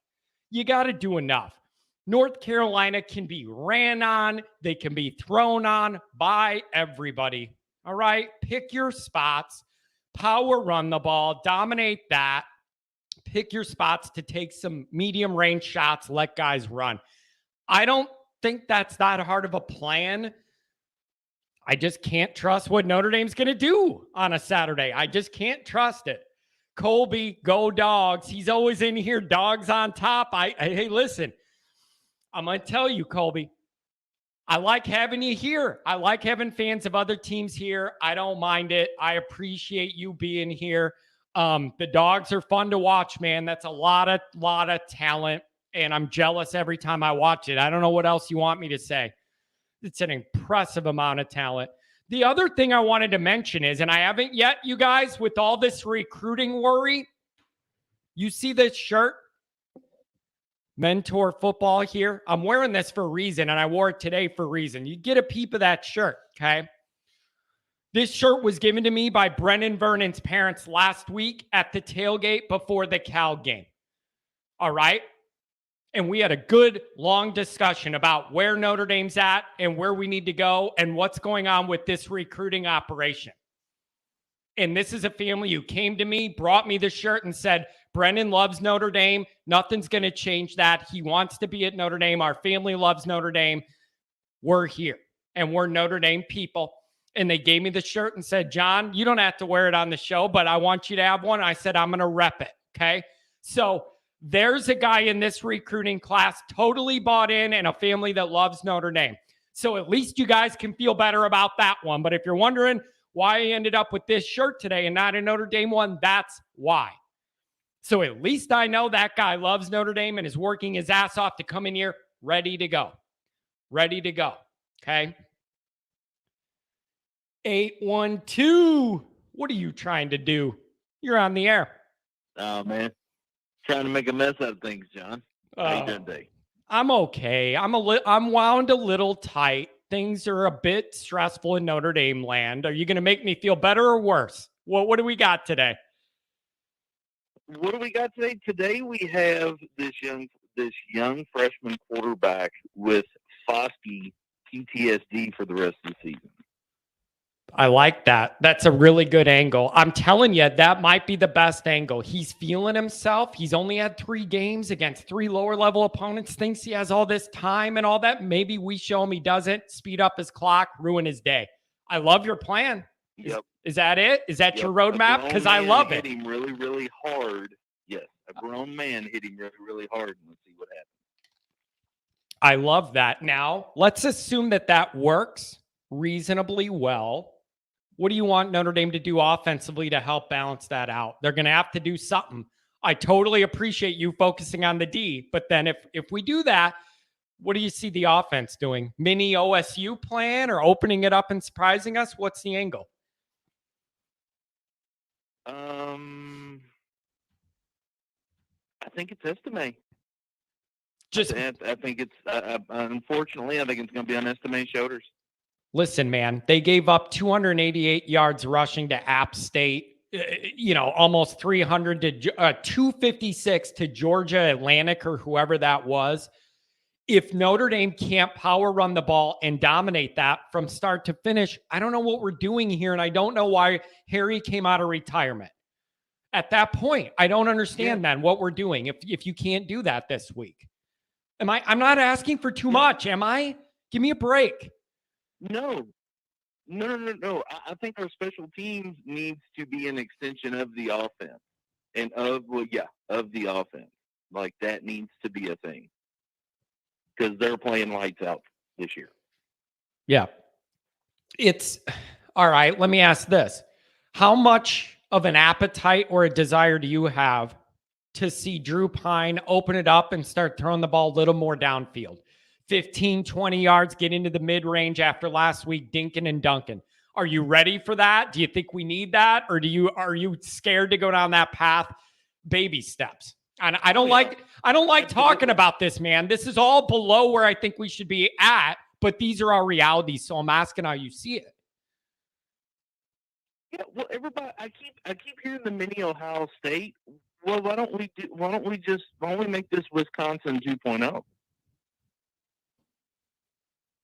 North Carolina can be ran on. They can be thrown on by everybody. All right? Pick your spots. Power run the ball. Dominate that. Pick your spots to take some medium range shots. Let guys run. I don't think that's that hard of a plan. I just can't trust what Notre Dame's going to do on a Saturday. I just can't trust it. Colby, go Dogs. He's always in here. Dogs on top. Hey, listen, I'm going to tell you, Colby, I like having you here. I like having fans of other teams here. I don't mind it. I appreciate you being here. The Dogs are fun to watch, man. That's a lot of talent, and I'm jealous every time I watch it. I don't know what else you want me to say. It's an impressive amount of talent. The other thing I wanted to mention is, and I haven't yet, you guys, with all this recruiting worry, you see this shirt? Mentor Football here. I'm wearing this for a reason, and I wore it today for a reason. You get a peep of that shirt, okay? This shirt was given to me by Brennan Vernon's parents last week at the tailgate before the Cal game. All right? And we had a good, long discussion about where Notre Dame's at and where we need to go and what's going on with this recruiting operation. And this is a family who came to me, brought me the shirt and said, Brennan loves Notre Dame. Nothing's going to change that. He wants to be at Notre Dame. Our family loves Notre Dame. We're here, and we're Notre Dame people. And they gave me the shirt and said, John, you don't have to wear it on the show, but I want you to have one. I said, I'm going to rep it, okay? So there's a guy in this recruiting class totally bought in and a family that loves Notre Dame. So at least you guys can feel better about that one. But if you're wondering why I ended up with this shirt today and not a Notre Dame one. That's why. So at least I know that guy loves Notre Dame and is working his ass off to come in here ready to go. Ready to go. Okay. 812. What are you trying to do? You're on the air. Oh, man. Trying to make a mess out of things, John. How you doing today? I'm okay. I'm wound a little tight. Things are a bit stressful in Notre Dame land. Are you going to make me feel better or worse? What do we got today? What do we got today? Today we have this young freshman quarterback with Foskey PTSD for the rest of the season. I like that. That's a really good angle. I'm telling you, that might be the best angle. He's feeling himself. He's only had 3 games against 3 lower level opponents, thinks he has all this time and all that. Maybe we show him he doesn't, speed up his clock, ruin his day. I love your plan. Yep. Is that it? Is that your roadmap? Because I love it. Hit him really, really hard. Yes, a grown man hit him really, really hard, and let's see what happens. I love that. Now, let's assume that works reasonably well. What do you want Notre Dame to do offensively to help balance that out? They're going to have to do something. I totally appreciate you focusing on the D, but then if we do that, what do you see the offense doing? Mini OSU plan or opening it up and surprising us? What's the angle? I think it's Estime. I think it's unfortunately, I think it's going to be on Estime's shoulders. Listen, man, they gave up 288 yards rushing to App State, almost 300 to 256 to Georgia Atlantic or whoever that was. If Notre Dame can't power run the ball and dominate that from start to finish, I don't know what we're doing here. And I don't know why Harry came out of retirement. At that point, I don't understand then what we're doing if you can't do that this week. I'm not asking for too much, am I? Give me a break. No. I think our special teams needs to be an extension of the offense and of the offense. Like that needs to be a thing because they're playing lights out this year. Yeah. It's all right. Let me ask this. How much of an appetite or a desire do you have to see Drew Pine open it up and start throwing the ball a little more downfield? 15, 20 yards, get into the mid-range after last week, dinking and dunking. Are you ready for that? Do you think we need that? Or are you scared to go down that path? Baby steps. And I don't like talking about this, man. This is all below where I think we should be at, but these are our realities. So I'm asking how you see it. Yeah, well, everybody, I keep hearing the mini Ohio State. Well, why don't we make this Wisconsin 2.0?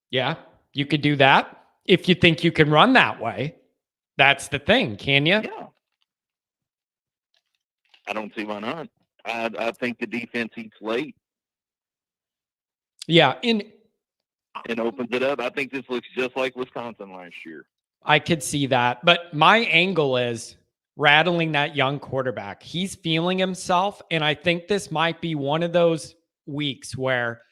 Yeah, you could do that if you think you can run that way. That's the thing, can you? Yeah. I don't see why not. I think the defense eats late. Yeah, and opens it up. I think this looks just like Wisconsin last year. I could see that, but my angle is rattling that young quarterback. He's feeling himself, and I think this might be one of those weeks where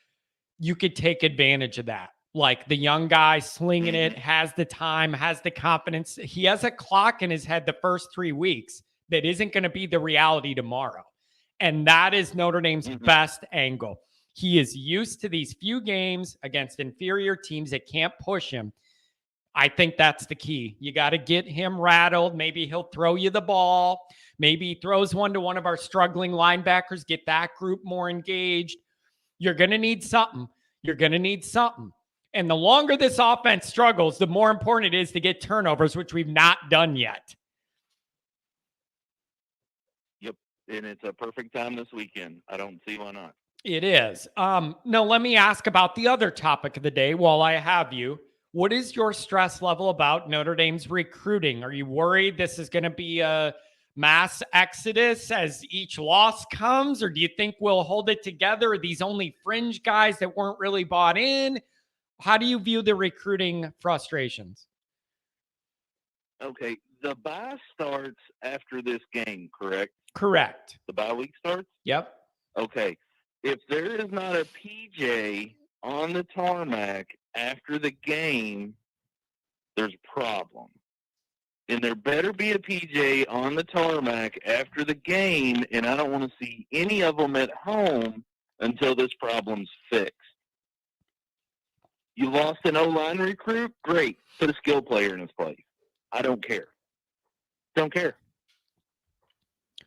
you could take advantage of that. Like the young guy slinging it, has the time, has the confidence. He has a clock in his head the first 3 weeks that isn't going to be the reality tomorrow. And that is Notre Dame's best angle. He is used to these few games against inferior teams that can't push him. I think that's the key. You got to get him rattled. Maybe he'll throw you the ball. Maybe he throws one to one of our struggling linebackers, get that group more engaged. You're going to need something. And the longer this offense struggles, the more important it is to get turnovers, which we've not done yet. Yep. And it's a perfect time this weekend. I don't see why not. It is. No, let me ask about the other topic of the day while I have you. What is your stress level about Notre Dame's recruiting? Are you worried this is going to be a mass exodus as each loss comes? Or do you think we'll hold it together? Are these only fringe guys that weren't really bought in? How do you view the recruiting frustrations? Okay. The bye starts after this game, correct? Correct. The bye week starts? Yep. Okay. If there is not a PJ on the tarmac after the game, there's a problem. And there better be a PJ on the tarmac after the game, and I don't want to see any of them at home until this problem's fixed. You lost an O-line recruit? Great. Put a skill player in his place. I don't care. Don't care.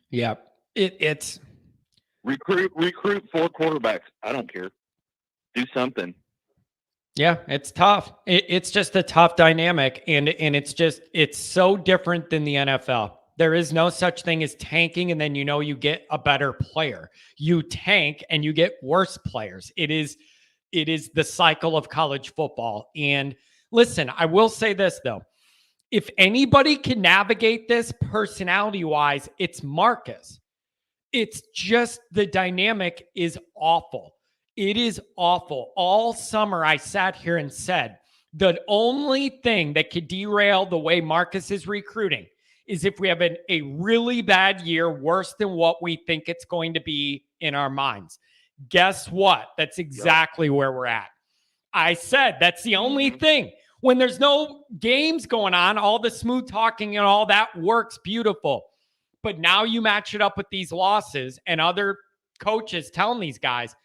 Yeah. It's recruit 4 quarterbacks. I don't care. Do something. Yeah, it's tough. It's just a tough dynamic, and it's so different than the NFL. There is no such thing as tanking, and then you get a better player. You tank, and you get worse players. It is the cycle of college football. And listen, I will say this though: if anybody can navigate this personality-wise, it's Marcus. It's just the dynamic is awful. It is awful. All summer, I sat here and said, the only thing that could derail the way Marcus is recruiting is if we have a really bad year, worse than what we think it's going to be in our minds. Guess what? That's exactly where we're at. I said that's the only thing. When there's no games going on, all the smooth talking and all that works beautiful. But now you match it up with these losses and other coaches telling these guys,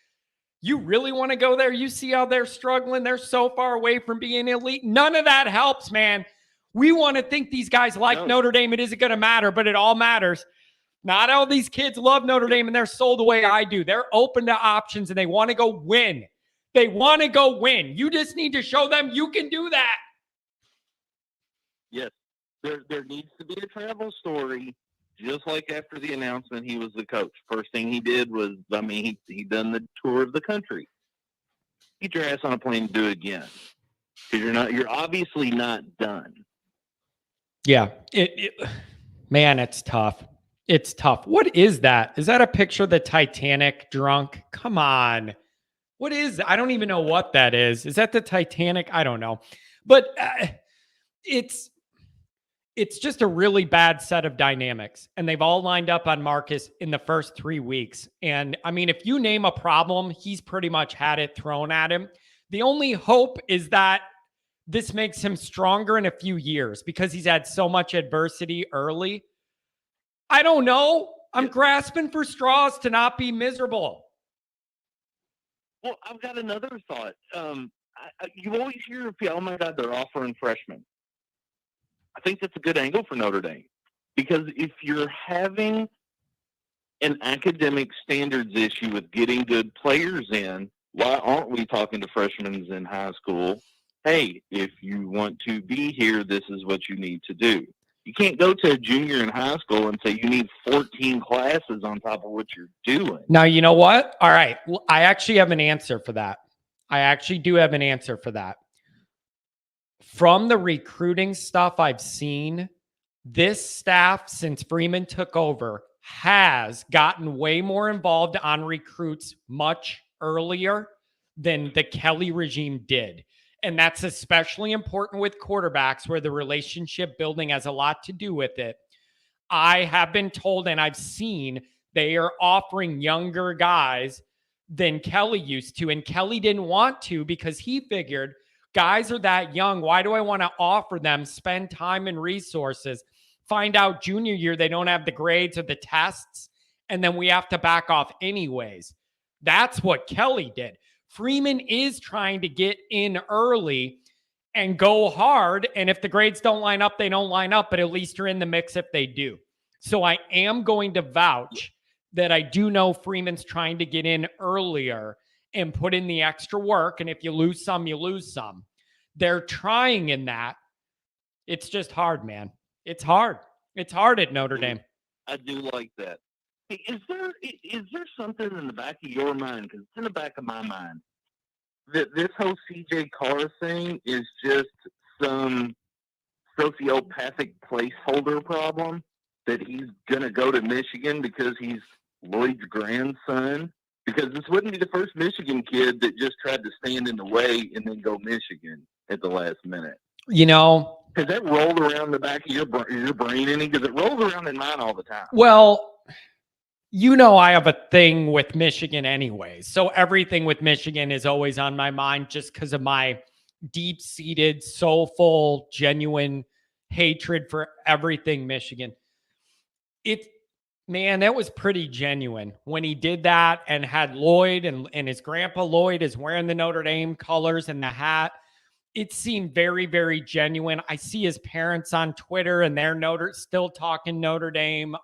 you really want to go there? You see how they're struggling? They're so far away from being elite. None of that helps, man. We want to think these guys like Notre Dame. It isn't going to matter, but it all matters. Not all these kids love Notre Dame, and they're sold the way I do. They're open to options, and they want to go win. They want to go win. You just need to show them you can do that. Yes. There needs to be a travel story. Just like after the announcement, he was the coach. First thing he did was, he done the tour of the country. Get your ass on a plane and do it again. Because you're obviously not done. Yeah. Man, it's tough. It's tough. What is that? Is that a picture of the Titanic drunk? Come on. What is, I don't even know what that is. Is that the Titanic? I don't know. But it's just a really bad set of dynamics, and they've all lined up on Marcus in the first 3 weeks. And I mean, if you name a problem, he's pretty much had it thrown at him. The only hope is that this makes him stronger in a few years because he's had so much adversity early. I don't know. I'm grasping for straws to not be miserable. Well, I've got another thought. You always hear, oh my God, they're offering freshmen. I think that's a good angle for Notre Dame, because if you're having an academic standards issue with getting good players in, why aren't we talking to freshmen in high school? Hey, if you want to be here, this is what you need to do. You can't go to a junior in high school and say you need 14 classes on top of what you're doing. Now, you know what? All right. I actually have an answer for that. I actually do have an answer for that. From the recruiting stuff I've seen, this staff, since Freeman took over, has gotten way more involved on recruits much earlier than the Kelly regime did. And that's especially important with quarterbacks, where the relationship building has a lot to do with it. I have been told, and I've seen, they are offering younger guys than Kelly used to. And Kelly didn't want to, because he figured, guys are that young. Why do I want to offer them, spend time and resources, find out junior year they don't have the grades or the tests, and then we have to back off anyways? That's what Kelly did. Freeman is trying to get in early and go hard. And if the grades don't line up, they don't line up, but at least you're in the mix if they do. So I am going to vouch that I do know Freeman's trying to get in earlier and put in the extra work. And if you lose some, you lose some. They're trying in that. It's just hard, man. It's hard. It's hard at Notre Dame. I do like that. Hey, is there something in the back of your mind, because it's in the back of my mind, that this whole CJ Carr thing is just some sociopathic placeholder problem, that he's going to go to Michigan because he's Lloyd's grandson? Because this wouldn't be the first Michigan kid that just tried to stand in the way and then go Michigan at the last minute. You know, has that rolled around the back of your brain any? Because it rolls around in mine all the time. Well, you know, I have a thing with Michigan anyway. So everything with Michigan is always on my mind, just because of my deep-seated, soulful, genuine hatred for everything Michigan. Man, that was pretty genuine when he did that and had Lloyd and his grandpa Lloyd is wearing the Notre Dame colors and the hat. It seemed very, very genuine. I see his parents on Twitter and they're still talking Notre Dame.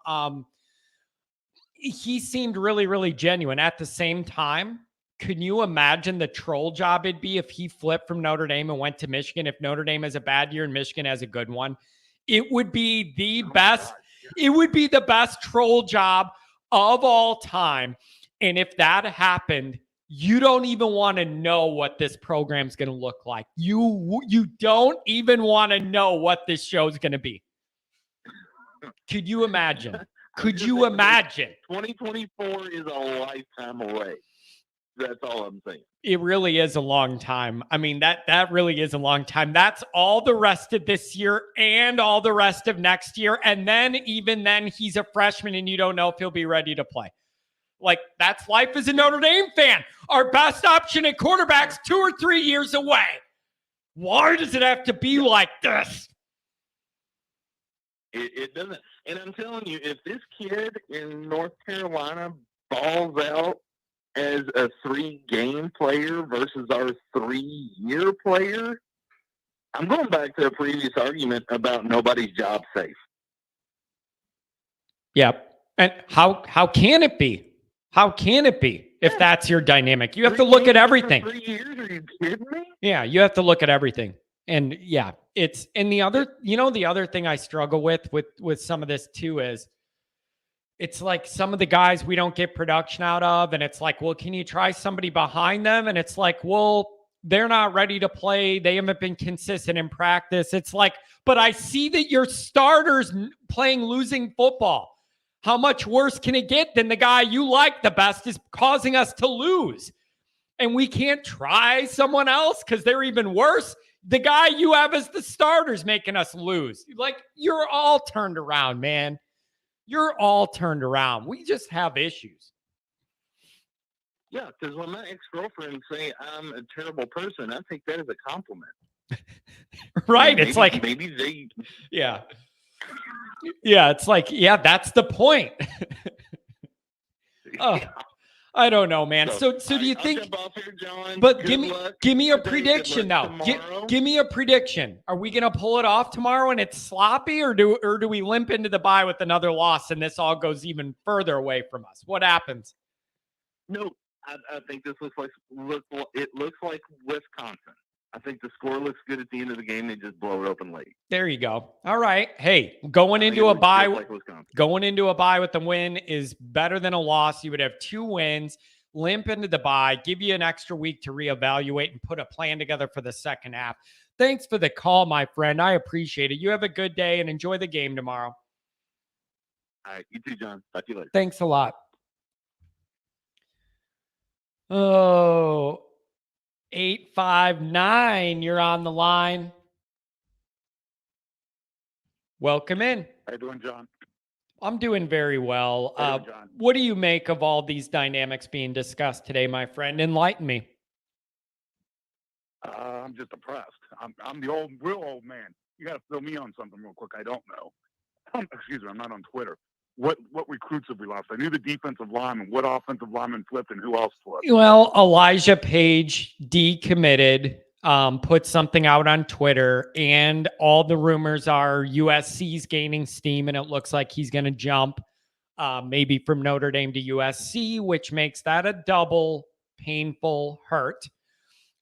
He seemed really, really genuine. At the same time, can you imagine the troll job it'd be if he flipped from Notre Dame and went to Michigan? If Notre Dame has a bad year and Michigan has a good one, it would be the best. It would be the best troll job of all time. And if that happened, you don't even want to know what this program's going to look like. You don't even want to know what this show's going to be. Could you imagine? Could you imagine? 2024 is a lifetime away. That's all I'm saying. It really is a long time. I mean, that really is a long time. That's all the rest of this year and all the rest of next year. And then even then, he's a freshman and you don't know if he'll be ready to play. Like, that's life as a Notre Dame fan. Our best option at quarterback's 2 or 3 years away. Why does it have to be like this? It doesn't. And I'm telling you, if this kid in North Carolina balls out as a 3-game player versus our 3-year player, I'm going back to a previous argument about nobody's job safe. Yep. And how can it be? How can it be if that's your dynamic? You have to look at everything. 3 years? Are you kidding me? Yeah, you have to look at everything. And yeah, the other thing I struggle with some of this too is it's like some of the guys we don't get production out of. And it's like, well, can you try somebody behind them? And it's like, well, they're not ready to play. They haven't been consistent in practice. It's like, but I see that your starter's playing losing football. How much worse can it get than the guy you like the best is causing us to lose? And we can't try someone else because they're even worse. The guy you have as the starter's making us lose. Like, you're all turned around, man. You're all turned around. We just have issues. Yeah, because when my ex-girlfriend say I'm a terrible person, I take that as a compliment. Right. Maybe, it's like, maybe they. Yeah. Yeah. It's like, yeah, that's the point. Oh, Yeah. I don't know, man. So do you I'll think, jump off here, John. but Good give luck me a today. prediction Good now. luck tomorrow. Give me a prediction. Are we going to pull it off tomorrow and it's sloppy, or do we limp into the bye with another loss and this all goes even further away from us? What happens? No, I think this looks like Wisconsin. I think the score looks good at the end of the game. They just blow it open late. There you go. All right. Hey, going into a bye with the win is better than a loss. You would have 2 wins, limp into the bye, give you an extra week to reevaluate and put a plan together for the second half. Thanks for the call, my friend. I appreciate it. You have a good day and enjoy the game tomorrow. All right. You too, John. Talk to you later. Thanks a lot. Oh, 859, you're on the line. Welcome in. How you doing, John? I'm doing very well. How you doing, John? What do you make of all these dynamics being discussed today, my friend? Enlighten me. I'm just depressed. I'm the real old man. You got to fill me on something real quick. I don't know. Excuse me, I'm not on Twitter. What recruits have we lost? I knew the defensive lineman. What offensive lineman flipped and who else flipped? Well, Elijah Page decommitted, put something out on Twitter, and all the rumors are USC's gaining steam, and it looks like he's going to jump maybe from Notre Dame to USC, which makes that a double painful hurt.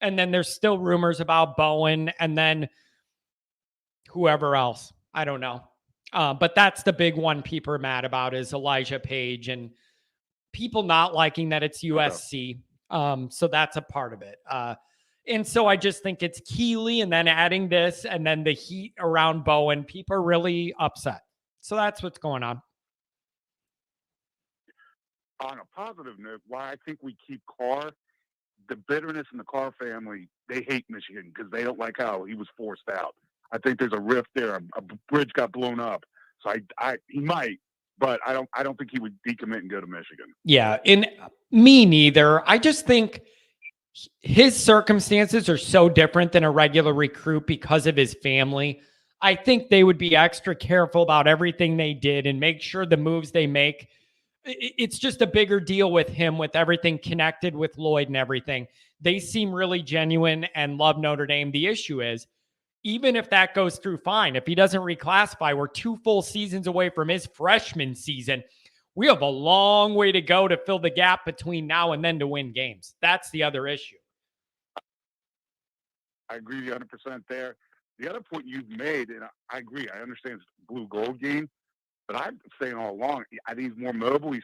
And then there's still rumors about Bowen and then whoever else. I don't know. But that's the big one people are mad about is Elijah Page and people not liking that it's USC. So that's a part of it. And so I just think it's Keeley and then adding this and then the heat around Bowen. People are really upset. So that's what's going on. On a positive note, why I think we keep Carr, the bitterness in the Carr family, they hate Michigan because they don't like how he was forced out. I think there's a rift there. A bridge got blown up. So he might, but I don't think he would decommit and go to Michigan. Yeah, and me neither. I just think his circumstances are so different than a regular recruit because of his family. I think they would be extra careful about everything they did and make sure the moves they make. It's just a bigger deal with him, with everything connected with Lloyd and everything. They seem really genuine and love Notre Dame. The issue is, even if that goes through fine, if he doesn't reclassify, we're 2 full seasons away from his freshman season. We have a long way to go to fill the gap between now and then to win games. That's the other issue. I agree with you 100% there. The other point you've made, and I agree, I understand it's a blue gold game, but I've been saying all along, I think he's more mobile. He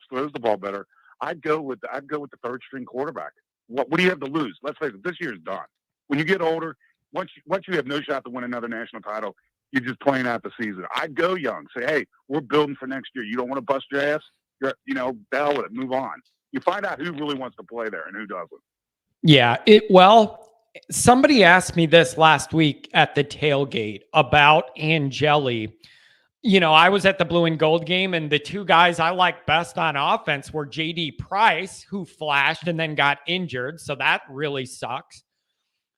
throws the ball better. I'd go with the third string quarterback. What do you have to lose? Let's face it, this year's done. When you get older, once you have no shot to win another national title, you're just playing out the season. I'd go young. Say, hey, we're building for next year. You don't want to bust your ass? The hell with it. Move on. You find out who really wants to play there and who doesn't. Yeah. Somebody asked me this last week at the tailgate about Angeli. I was at the blue and gold game, and the 2 guys I liked best on offense were JD Price, who flashed and then got injured. So that really sucks.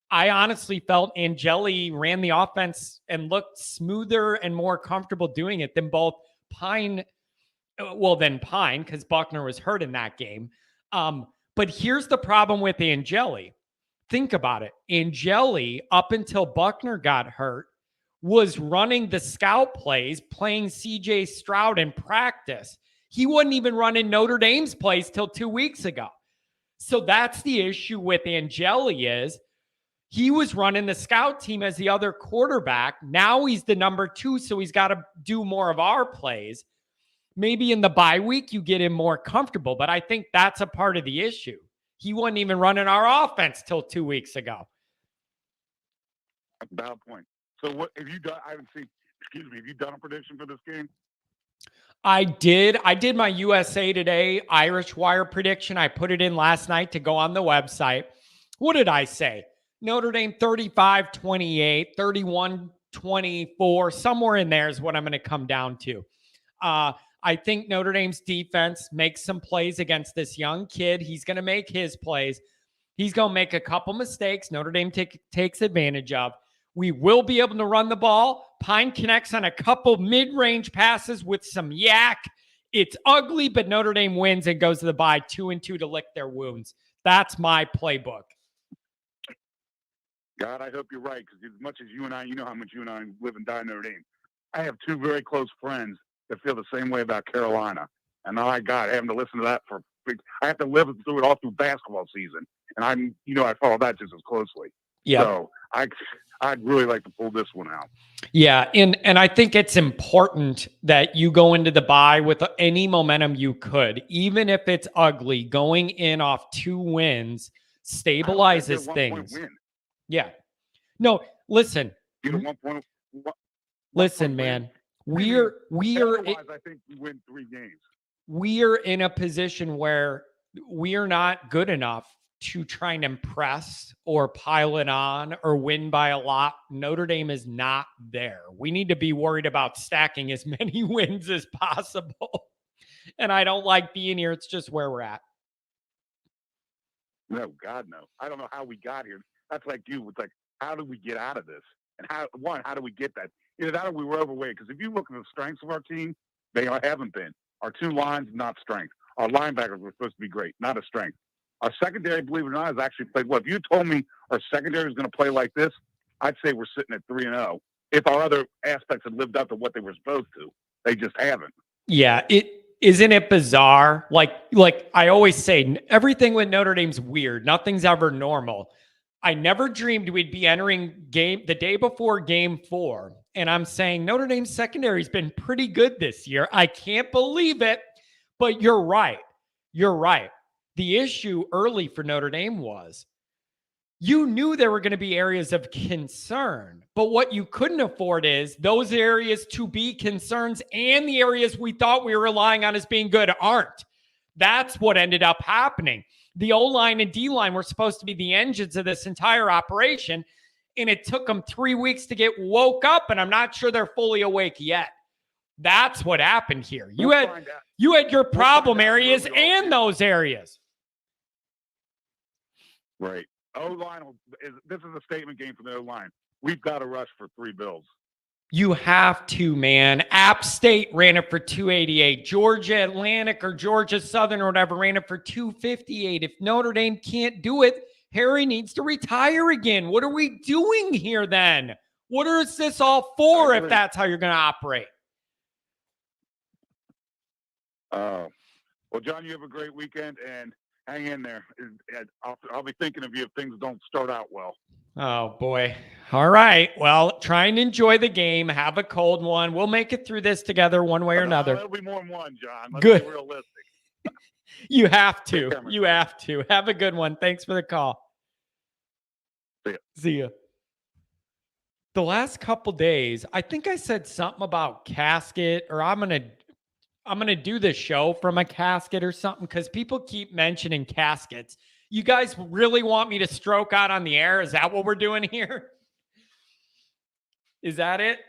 I honestly felt Angeli ran the offense and looked smoother and more comfortable doing it than both Pine, because Buckner was hurt in that game. But here's the problem with Angeli. Think about it. Angeli, up until Buckner got hurt, was running the scout plays, playing CJ Stroud in practice. He wasn't even running Notre Dame's plays till 2 weeks ago. So that's the issue with Angeli is he was running the scout team as the other quarterback. Now he's the number 2, so he's got to do more of our plays. Maybe in the bye week, you get him more comfortable, but I think that's a part of the issue. He wasn't even running our offense till 2 weeks ago. Valid point. So what have you done? I haven't seen, have you done a prediction for this game? I did my USA Today Irish Wire prediction. I put it in last night to go on the website. What did I say? Notre Dame 35-28, 31-24, somewhere in there is what I'm going to come down to. I think Notre Dame's defense makes some plays against this young kid. He's going to make his plays. He's going to make a couple mistakes Notre Dame takes advantage of. We will be able to run the ball. Pine connects on a couple mid-range passes with some yak. It's ugly, but Notre Dame wins and goes to the bye 2-2 to lick their wounds. That's my playbook. God, I hope you're right, because as much as you know how much you and I live and die in Notre Dame. I have 2 very close friends that feel the same way about Carolina. And having to listen to that I have to live through it all through basketball season. And I follow that just as closely. Yeah. So I'd really like to pull this one out. Yeah. And I think it's important that you go into the bye with any momentum you could, even if it's ugly. Going in off 2 wins stabilizes things. Yeah. No, listen. You know, 1 point. Listen, man. I think we win 3 games. We are in a position where we are not good enough to try and impress or pile it on or win by a lot. Notre Dame is not there. We need to be worried about stacking as many wins as possible. And I don't like being here. It's just where we're at. No, God, no. I don't know how we got here. That's like you. It's like, how do we get out of this? And how do we get that? Either that or we were overweight. Because if you look at the strengths of our team, they haven't been. Our 2 lines, not strength. Our linebackers were supposed to be great, not a strength. Our secondary, believe it or not, has actually played well. If you told me our secondary is going to play like this, I'd say we're sitting at 3-0. If our other aspects had lived up to what they were supposed to, they just haven't. Yeah, isn't it bizarre? Like I always say, everything with Notre Dame's weird. Nothing's ever normal. I never dreamed we'd be entering the day before game 4. And I'm saying Notre Dame's secondary's been pretty good this year. I can't believe it, but you're right. You're right. The issue early for Notre Dame was you knew there were going to be areas of concern, but what you couldn't afford is those areas to be concerns and the areas we thought we were relying on as being good aren't. That's what ended up happening. The O-line and D-line were supposed to be the engines of this entire operation, and it took them 3 weeks to get woke up, and I'm not sure they're fully awake yet. That's what happened here. You had your problem areas and those areas. Right. O-line, this is a statement game for the O-line. we've got to rush for 3 bills. You have to, man. App State ran it for 288. Georgia Atlantic or Georgia Southern or whatever ran it for 258. If Notre Dame can't do it, Harry needs to retire again. What are we doing here then? What is this all for if that's how you're going to operate? Well, John, you have a great weekend and hang in there. I'll be thinking of you if things don't start out well. Oh, boy. All right. Well, try and enjoy the game. Have a cold one. We'll make it through this together one way or another. It'll be more than one, John. Let's Good. be realistic. You have to. Take care, You have to. Have a good one. Thanks for the call. See ya. See ya. The last couple days, I think I said something about casket, or I'm gonna do this show from a casket or something, because people keep mentioning caskets. You guys really want me to stroke out on the air? Is that what we're doing here? Is that it?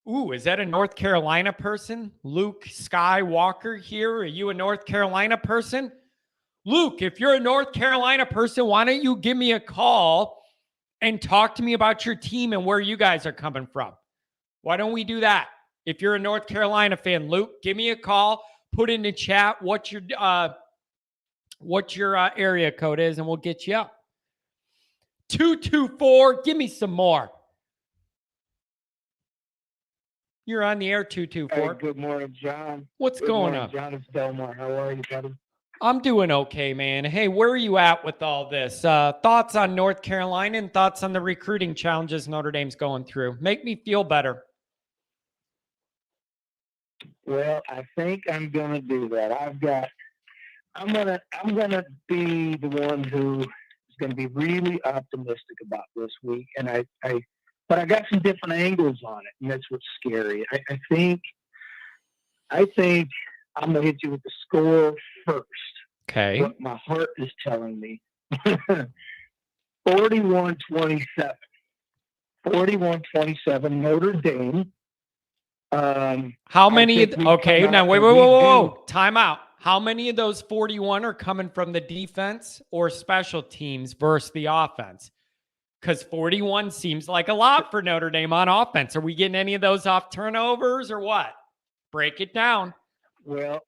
Ooh, is that a North Carolina person? Luke Skywalker here. Are you a North Carolina person? Luke, if you're a North Carolina person, why don't you give me a call and talk to me about your team and where you guys are coming from? Why don't we do that? If you're a North Carolina fan, Luke, give me a call. Put in the chat what your area code is, and we'll get you up. 224. Give me some more. You're on the air, 224. Hey, good morning, John. What's going on? John, it's Delmar. How are you, buddy? I'm doing okay, man. Hey, where are you at with all this? Thoughts on North Carolina and thoughts on the recruiting challenges Notre Dame's going through? Make me feel better. Well, I think I'm gonna do that. I'm gonna be the one who is gonna be really optimistic about this week, and but I got some different angles on it, and that's what's scary. I think I'm gonna hit you with the score first. Okay. What my heart is telling me. 41-27. 41-27, Notre Dame. How many? Okay, now whoa. do. Time out. How many of those 41 are coming from the defense or special teams versus the offense? Because 41 seems like a lot for Notre Dame on offense. Are we getting any of those off turnovers or what? Break it down. Well,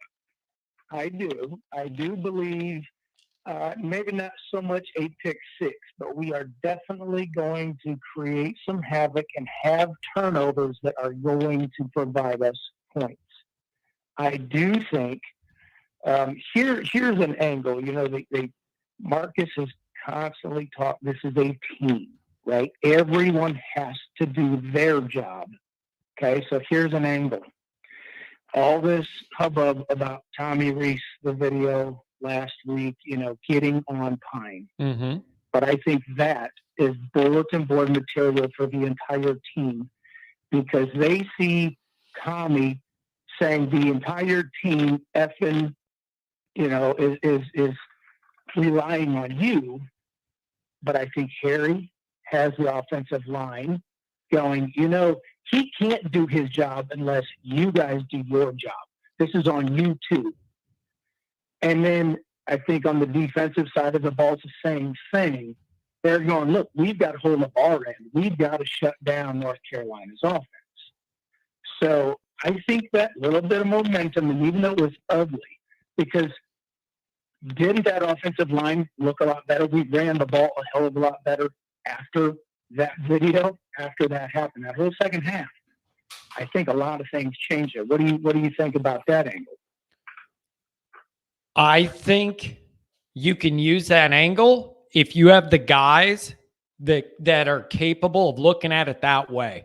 I do. I do believe maybe not so much a pick six, but we are definitely going to create some havoc and have turnovers that are going to provide us points. I do think here's an angle. You know, Marcus has constantly taught this is a team, right? Everyone has to do their job. Okay, so here's an angle. All this hubbub about Tommy Rees, the video last week, getting on Pine. Mm-hmm. But I think that is bulletin board material for the entire team, because they see Tommy saying the entire team effing, is relying on you. But I think Harry has the offensive line going, he can't do his job unless you guys do your job. This is on you too. And then I think on the defensive side of the ball, it's the same thing. They're going, look, we've got to hold up our end. We've got to shut down North Carolina's offense. So I think that little bit of momentum, and even though it was ugly, because didn't that offensive line look a lot better? We ran the ball a hell of a lot better after that video, after that happened, that whole second half. I think a lot of things changed there. What do you think about that angle? I think you can use that angle if you have the guys that are capable of looking at it that way.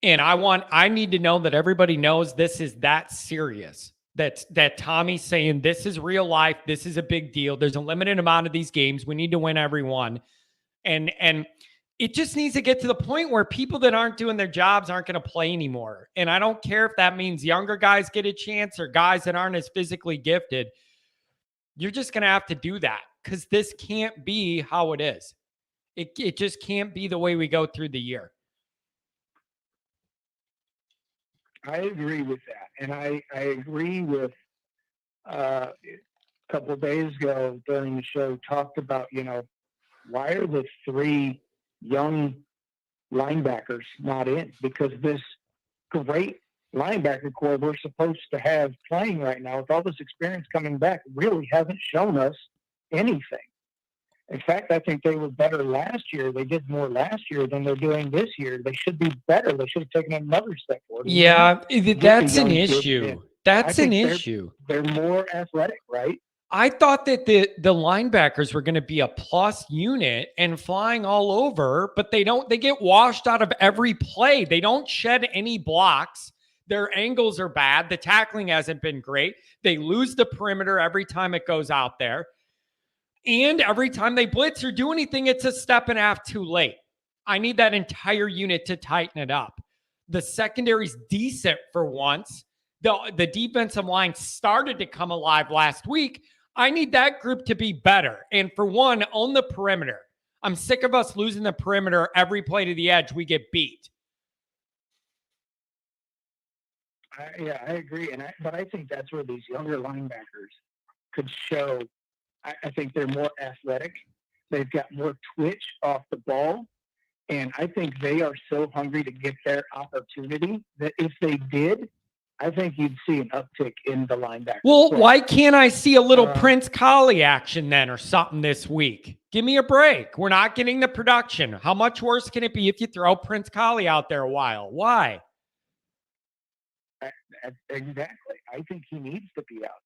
And I need to know that everybody knows this is that serious. That Tommy's saying this is real life. This is a big deal. There's a limited amount of these games. We need to win every one. And it just needs to get to the point where people that aren't doing their jobs aren't going to play anymore. And I don't care if that means younger guys get a chance or guys that aren't as physically gifted. You're just going to have to do that, because this can't be how it is. It just can't be the way we go through the year. I agree with that. And I agree with a couple of days ago during the show, talked about, why are the three young linebackers not in, because this great linebacker core we're supposed to have playing right now with all this experience coming back really hasn't shown us anything. In fact, I think they were better last year. They did more last year than they're doing this year. They should be better. They should have taken another step forward. Yeah, that's an young kids issue. in. That's I an think issue. They're more athletic, right? I thought that the linebackers were going to be a plus unit and flying all over, but they get washed out of every play. They don't shed any blocks. Their angles are bad. The tackling hasn't been great. They lose the perimeter every time it goes out there. And every time they blitz or do anything, it's a step and a half too late. I need that entire unit to tighten it up. The secondary's decent for once. The defensive line started to come alive last week. I need that group to be better. And for one, own the perimeter. I'm sick of us losing the perimeter every play to the edge. We get beat. I agree. But I think that's where these younger linebackers could show. I think they're more athletic. They've got more twitch off the ball. And I think they are so hungry to get their opportunity that if they did, I think you'd see an uptick in the linebacker. Well, why can't I see a little Prince Collie action then or something this week? Give me a break. We're not getting the production. How much worse can it be if you throw Prince Collie out there a while? Why? Exactly. I think he needs to be out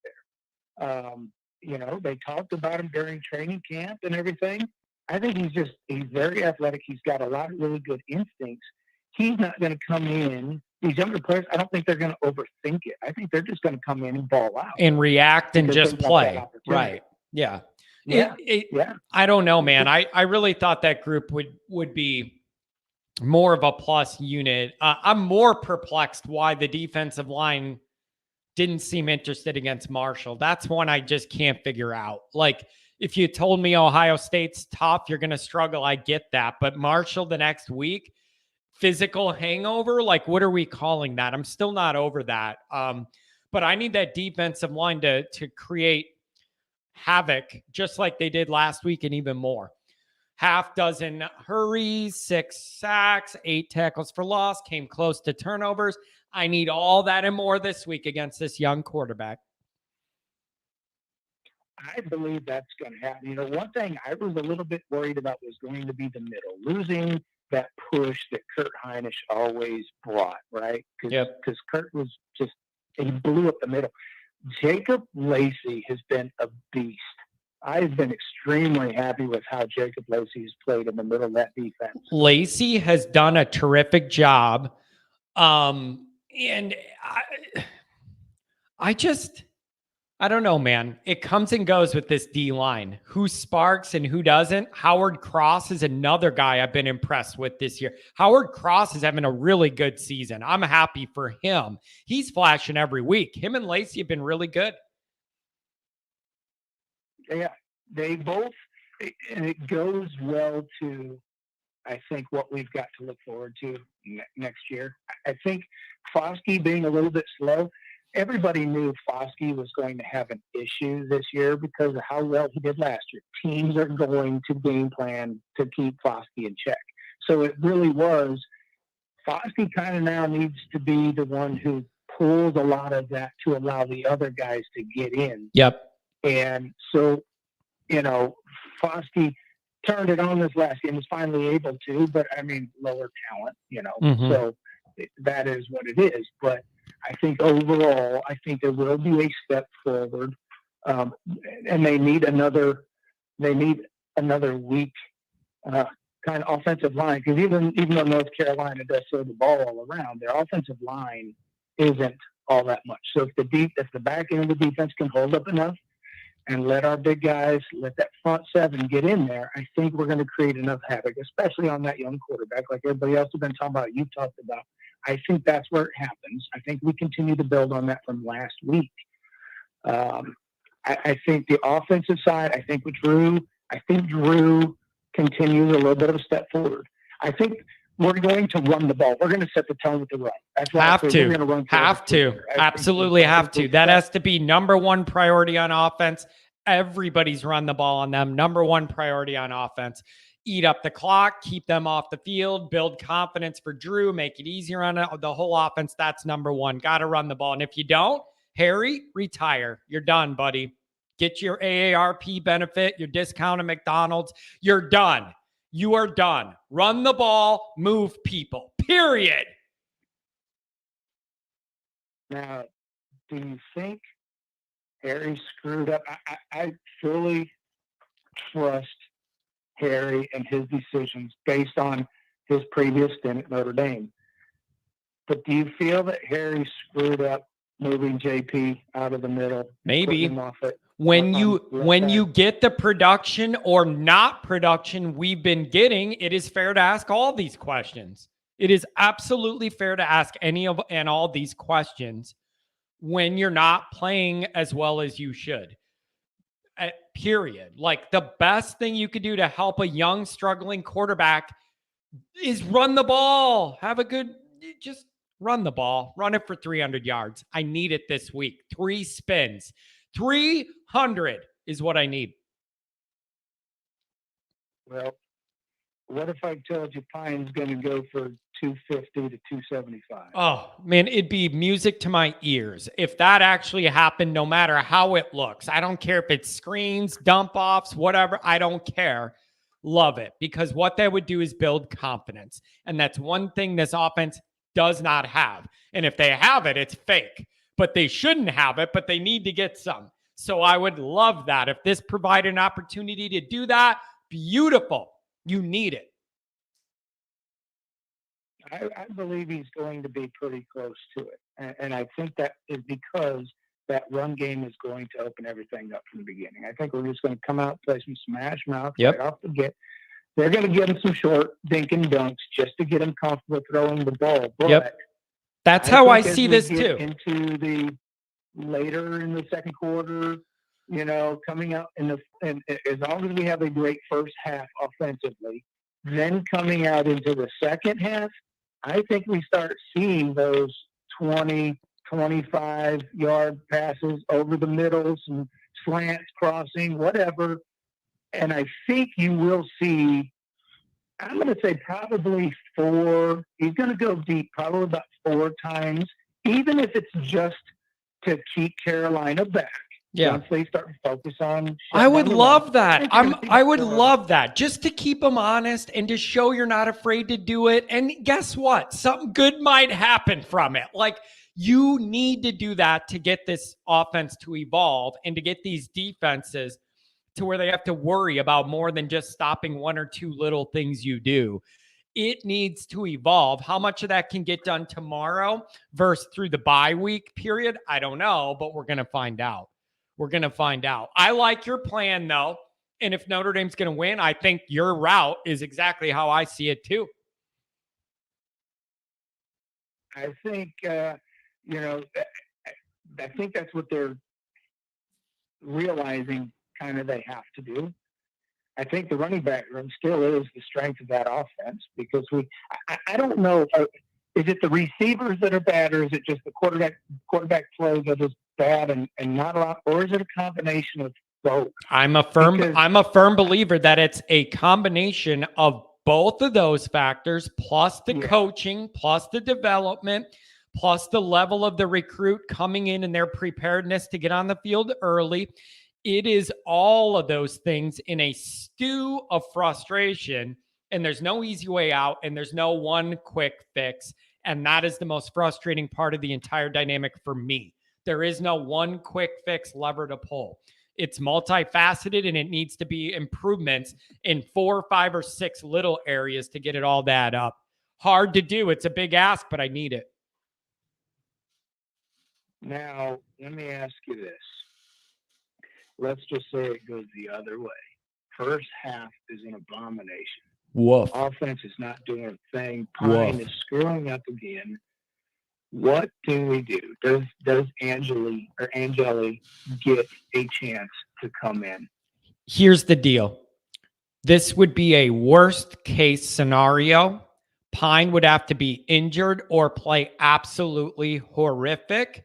there. They talked about him during training camp and everything. I think he's very athletic. He's got a lot of really good instincts. He's not going to come in. These younger players, I don't think they're going to overthink it. I think they're just going to come in and ball out. And react and just play. Right. Yeah. Yeah. I don't know, man. I really thought that group would be more of a plus unit. I'm more perplexed why the defensive line didn't seem interested against Marshall. That's one I just can't figure out. Like, if you told me Ohio State's tough, you're going to struggle. I get that. But Marshall the next week, physical hangover, like, what are we calling that? I'm still not over that. But I need that defensive line to create havoc, just like they did last week and even more. Half dozen hurries, 6 sacks, 8 tackles for loss, came close to turnovers. I need all that and more this week against this young quarterback. I believe that's going to happen. One thing I was a little bit worried about was going to be the middle, losing that push that Kurt Hinish always brought, right? Because Kurt was he blew up the middle. Jacob Lacey has been a beast. I've been extremely happy with how Jacob Lacey has played in the middle of that defense. Lacey has done a terrific job. And I don't know, man. It comes and goes with this D line. Who sparks and who doesn't? Howard Cross is another guy I've been impressed with this year. Howard Cross is having a really good season. I'm happy for him. He's flashing every week. Him and Lacey have been really good. Yeah, they both, and it goes well to, I think, what we've got to look forward to next year. I think Foskey being a little bit slow, everybody knew Foskey was going to have an issue this year because of how well he did last year. Teams are going to game plan to keep Foskey in check. So it really was, Foskey kind of now needs to be the one who pulls a lot of that to allow the other guys to get in. Yep. And so, Foskey turned it on this last game, was finally able to, but lower talent, so that is what it is. But I think overall, there will be a step forward, and they need another weak kind of offensive line, because even though North Carolina does throw the ball all around, their offensive line isn't all that much. So if the back end of the defense can hold up enough and let our big guys, let that front seven get in there, I think we're going to create enough havoc, especially on that young quarterback, like everybody else has been talking about, you've talked about. I think that's where it happens. I think we continue to build on that from last week. I think the offensive side, I think Drew continues a little bit of a step forward. I think we're going to run the ball. We're going to set the tone with the run. That's why we're going to run. Absolutely have to. That has to be number one priority on offense. Everybody's run the ball on them. Number one priority on offense. eat up the clock, keep them off the field, build confidence for Drew, make it easier on the whole offense. That's number one. Got to run the ball. And if you don't, Harry, retire. You're done, buddy. Get your AARP benefit, your discount at McDonald's. You're done. You are done. Run the ball, move people, period. Now, do you think Harry screwed up? I fully trust Harry and his decisions based on his previous stint at Notre Dame. But do you feel that Harry screwed up moving JP out of the middle? Maybe. When you get the production or not production we've been getting, it is fair to ask all these questions. It is absolutely fair to ask any of and all these questions when you're not playing as well as you should. Period. Like, the best thing you could do to help a young, struggling quarterback is run the ball. Just run the ball. Run it for 300 yards. I need it this week. 3 spins. 300 is what I need. Well, what if I told you Pine's going to go for 250 to 275? Oh, man, it'd be music to my ears. If that actually happened, no matter how it looks, I don't care if it's screens, dump offs, whatever. I don't care. Love it. Because what that would do is build confidence. And that's one thing this offense does not have. And if they have it, it's fake. But they shouldn't have it, but they need to get some. So I would love that. If this provided an opportunity to do that, beautiful. You need it. I believe he's going to be pretty close to it. And I think that is because that run game is going to open everything up from the beginning. I think we're just going to come out, play some smash mouth right off the get. They're going to give him some short dink and dunks just to get him comfortable throwing the ball. But that's how I see this too. Into the later in the second quarter, coming out and as long as we have a great first half offensively, then coming out into the second half, I think we start seeing those 20, 25-yard passes over the middles and slants, crossing, whatever. And I think you will see, I'm going to say probably 4. He's going to go deep probably about 4 times, even if it's just to keep Carolina back. Yeah. Once they start to focus on. I would love that. I would love that, just to keep them honest and to show you're not afraid to do it. And guess what? Something good might happen from it. Like, you need to do that to get this offense to evolve and to get these defenses to where they have to worry about more than just stopping 1 or 2 little things you do. It needs to evolve. How much of that can get done tomorrow versus through the bye week period? I don't know, but we're going to find out. We're going to find out. I like your plan, though. And if Notre Dame's going to win, I think your route is exactly how I see it, too. I think, I think that's what they're realizing kind of they have to do. I think the running back room still is the strength of that offense because I don't know. Is it the receivers that are bad, or is it just the quarterback play that is bad and not a lot, or is it a combination of both? I'm a firm believer that it's a combination of both of those factors, plus the coaching, plus the development, plus the level of the recruit coming in and their preparedness to get on the field early. It is all of those things in a stew of frustration, and there's no easy way out, and there's no one quick fix. And that is the most frustrating part of the entire dynamic for me. There is no one quick fix lever to pull. It's multifaceted, and it needs to be improvements in 4, 5, or 6 little areas to get it all to add up. Hard to do. It's a big ask, but I need it. Now, let me ask you this. Let's just say it goes the other way. First half is an abomination. Woof. Offense is not doing a thing. Pine is screwing up again. What do we do? Does Angeli get a chance to come in? Here's the deal. This would be a worst case scenario. Pine would have to be injured or play absolutely horrific.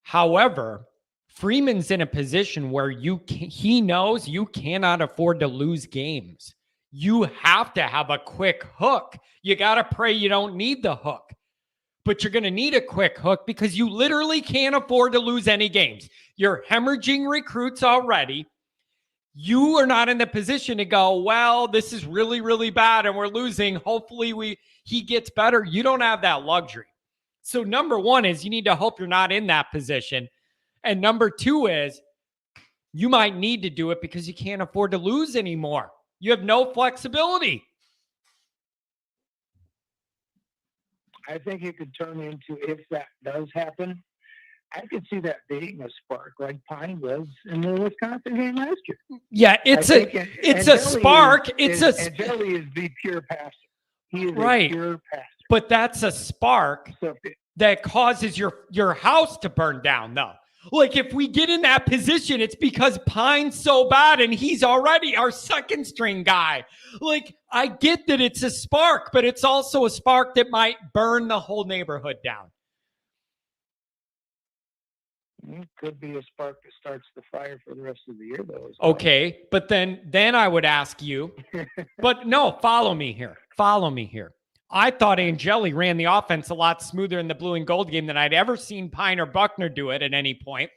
However, Freeman's in a position where he knows you cannot afford to lose games. you have to have a quick hook. You got to pray you don't need the hook, but you're going to need a quick hook because you literally can't afford to lose any games. You're hemorrhaging recruits already. You are not in the position to go, well, this is really, really bad and we're losing. Hopefully he gets better. You don't have that luxury. So number one is you need to hope you're not in that position. And number two is you might need to do it because you can't afford to lose anymore. You have no flexibility. I think it could turn into, if that does happen, I could see that being a spark like Pine was in the Wisconsin game last year. Yeah, it's a spark. Jelly is the pure passer. He is right. A pure passer. But that's a spark that causes your house to burn down, though. Like, if we get in that position, it's because Pine's so bad and he's already our second string guy. Like, I get that it's a spark, but it's also a spark that might burn the whole neighborhood down. It could be a spark that starts the fire for the rest of the year, though. Okay, but then I would ask you, but no, follow me here. I thought Angeli ran the offense a lot smoother in the blue and gold game than I'd ever seen Pine or Buckner do it at any point.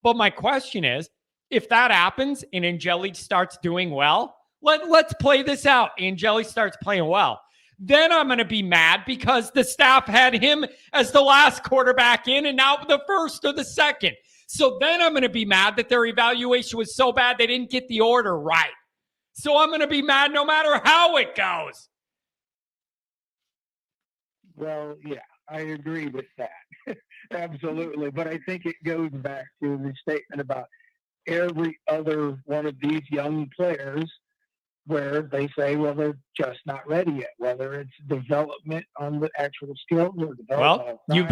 But my question is, if that happens and Angeli starts doing well, let's play this out. Angeli starts playing well. Then I'm going to be mad because the staff had him as the last quarterback in and now the first or the second. So then I'm going to be mad that their evaluation was so bad they didn't get the order right. So I'm going to be mad no matter how it goes. Well, yeah, I agree with that. Absolutely. But I think it goes back to the statement about every other one of these young players where they say, well, they're just not ready yet, whether it's development on the actual skills or development. Well, you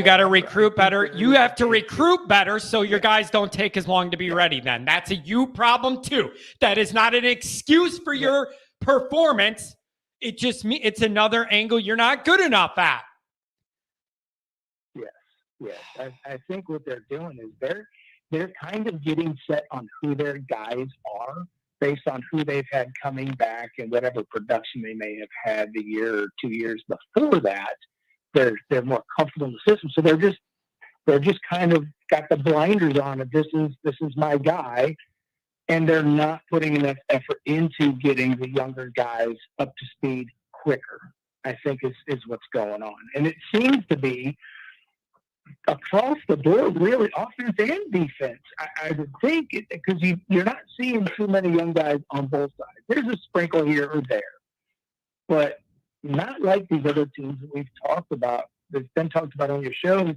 got to recruit better. You have to recruit better so your guys don't take as long to be ready then. That's a you problem too. That is not an excuse for your performance. It's another angle you're not good enough at. Yes. I think what they're doing is they're kind of getting set on who their guys are based on who they've had coming back and whatever production they may have had the year or 2 years before that. They're more comfortable in the system, so they're just kind of got the blinders on it. This is my guy. And they're not putting enough effort into getting the younger guys up to speed quicker, I think is what's going on. And it seems to be across the board, really, offense and defense. I would think, because you're not seeing too many young guys on both sides. There's a sprinkle here or there. But not like these other teams that we've talked about, that's been talked about on your show.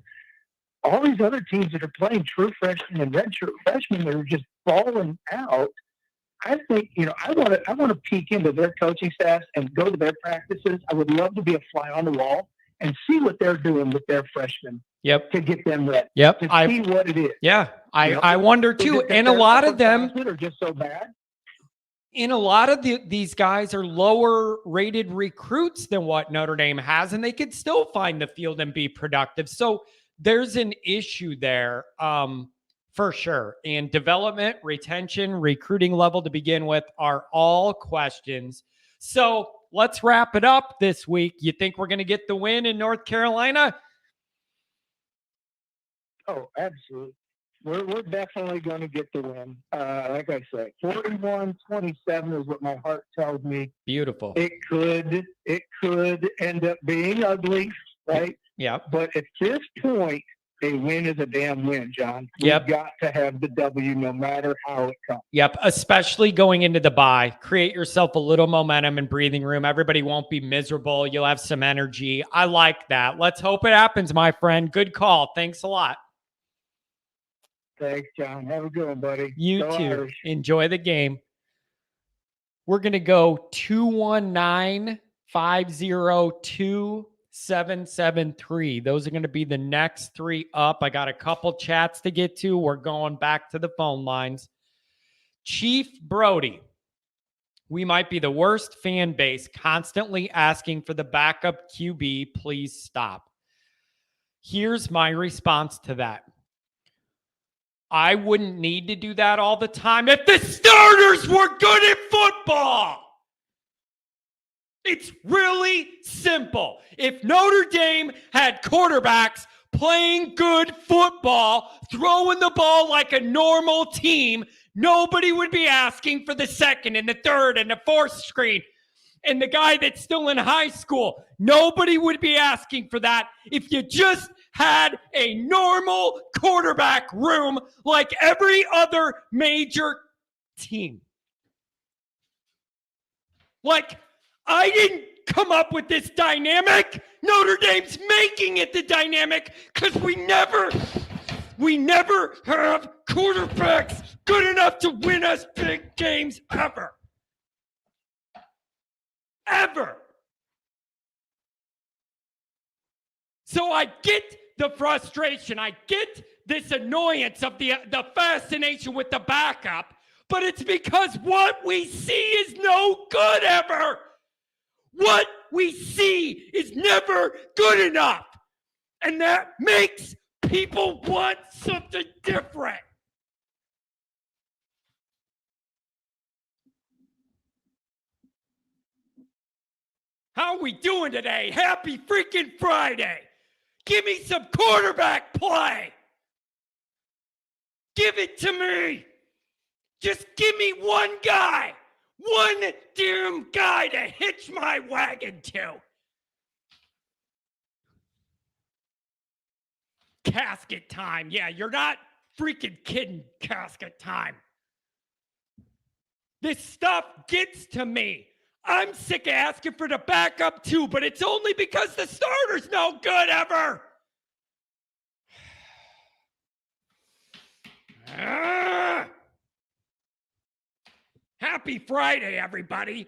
All these other teams that are playing true freshmen and redshirt freshmen that are just falling out. I think, I want to peek into their coaching staffs and go to their practices. I would love to be a fly on the wall and see what they're doing with their freshmen. Yep. To get them ready. Yep. To see what it is. Yeah. I wonder too. And a lot of them are just so bad. And a lot of these guys are lower rated recruits than what Notre Dame has, and they could still find the field and be productive. So there's an issue there for sure. And development, retention, recruiting level to begin with are all questions. So let's wrap it up this week. You think we're going to get the win in North Carolina? Oh, absolutely. We're definitely going to get the win. Like I said, 41-27 is what my heart tells me. Beautiful. It could end up being ugly, right? Yeah. But at this point, a win is a damn win, John. Yep. We've got to have the W no matter how it comes. Yep. Especially going into the bye. Create yourself a little momentum and breathing room. Everybody won't be miserable. You'll have some energy. I like that. Let's hope it happens, my friend. Good call. Thanks a lot. Thanks, John. Have a good one, buddy. You Go too. Irish. Enjoy the game. We're going to go 219-502-773. Those are going to be the next three up. I got a couple chats to get to. We're going back to the phone lines. Chief Brody. We might be the worst fan base, constantly asking for the backup QB. Please stop. Here's my response to that. I wouldn't need to do that all the time if the starters were good at football. It's really simple. If Notre Dame had quarterbacks playing good football, throwing the ball like a normal team, nobody would be asking for the second and the third and the fourth screen. And the guy that's still in high school, nobody would be asking for that if you just had a normal quarterback room like every other major team. Like, I didn't come up with this dynamic. Notre Dame's making it the dynamic because we never have quarterbacks good enough to win us big games ever. Ever. So I get the frustration. I get this annoyance of the fascination with the backup, but it's because what we see is no good ever. What we see is never good enough. And that makes people want something different. How are we doing today? Happy freaking Friday. Give me some quarterback play. Give it to me. Just give me one guy. One damn guy to hitch my wagon to. Casket time. Yeah, you're not freaking kidding. Casket time. This stuff gets to me. I'm sick of asking for the backup too, but it's only because the starter's no good ever. Happy Friday, everybody.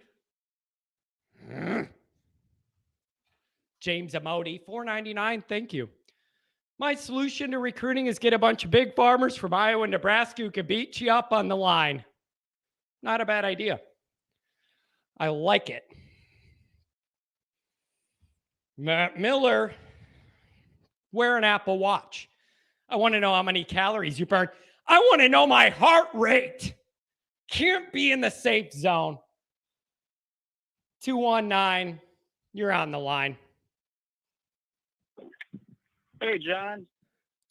James Amodi, $4.99. Thank you. My solution to recruiting is get a bunch of big farmers from Iowa and Nebraska who can beat you up on the line. Not a bad idea. I like it. Matt Miller, wear an Apple Watch. I want to know how many calories you burn. I want to know my heart rate. Can't be in the safe zone. 219, you're on the line. Hey, John.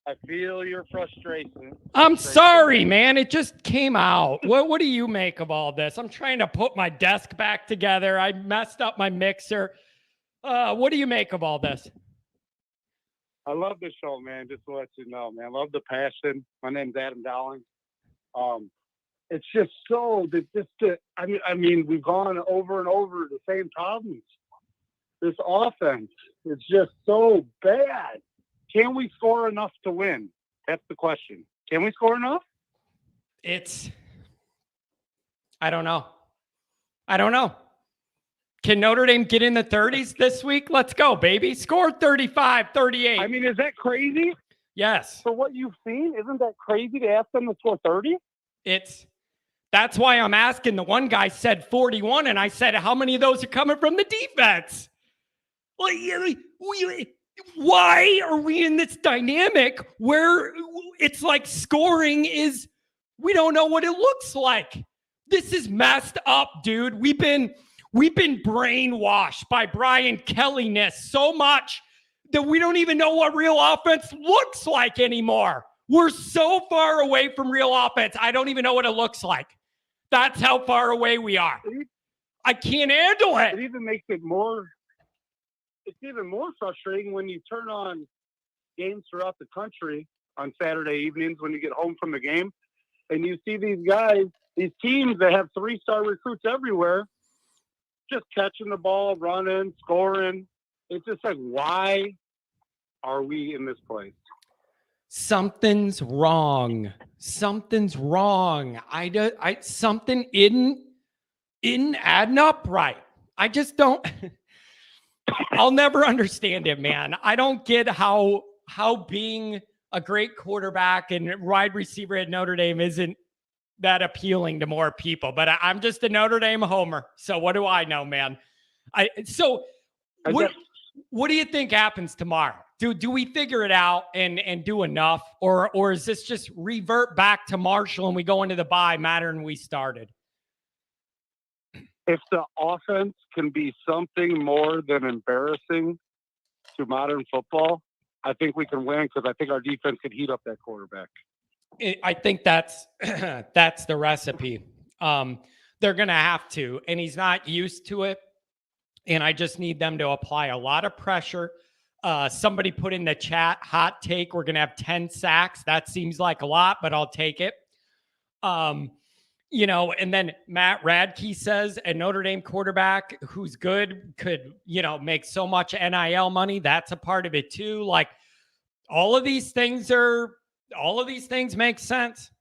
I feel your frustration. I'm sorry, man. It just came out. What do you make of all this? I'm trying to put my desk back together. I messed up my mixer. What do you make of all this? I love the show, man. Just to let you know, man. I love the passion. My name's Adam Dowling. It's just so I mean, we've gone over and over the same problems. This offense is just so bad. Can we score enough to win? That's the question. Can we score enough? I don't know. Can Notre Dame get in the 30s this week? Let's go, baby. Score 35, 38. I mean, is that crazy? Yes. For what you've seen, isn't that crazy to ask them to score 30? That's why I'm asking. The one guy said 41, and I said, how many of those are coming from the defense? Why are we in this dynamic where it's like scoring is, we don't know what it looks like? This is messed up, dude. We've been brainwashed by Brian Kelly-ness so much that we don't even know what real offense looks like anymore. We're so far away from real offense. I don't even know what it looks like. That's how far away we are. I can't handle it. It even makes it more. It's even more frustrating when you turn on games throughout the country on Saturday evenings when you get home from the game and you see these guys, these teams that have 3-star recruits everywhere, just catching the ball, running, scoring. It's just like, why are we in this place? Something's wrong. Something isn't adding up right. I just don't. I'll never understand it, man. I don't get how being a great quarterback and wide receiver at Notre Dame isn't that appealing to more people. But I'm just a Notre Dame homer. So what do I know, man? What do you think happens tomorrow? Do we figure it out and do enough? Or is this just revert back to Marshall and we go into the bye matter than we started? if the offense can be something more than embarrassing to modern football, I think we can win because I think our defense could heat up that quarterback. I think that's that's the recipe. They're going to have to, and he's not used to it. And I just need them to apply a lot of pressure. Somebody put in the chat, hot take, we're going to have 10 sacks. That seems like a lot, but I'll take it. And then Matt Radke says a Notre Dame quarterback who's good could, make so much NIL money. That's a part of it too. Like all of these things make sense.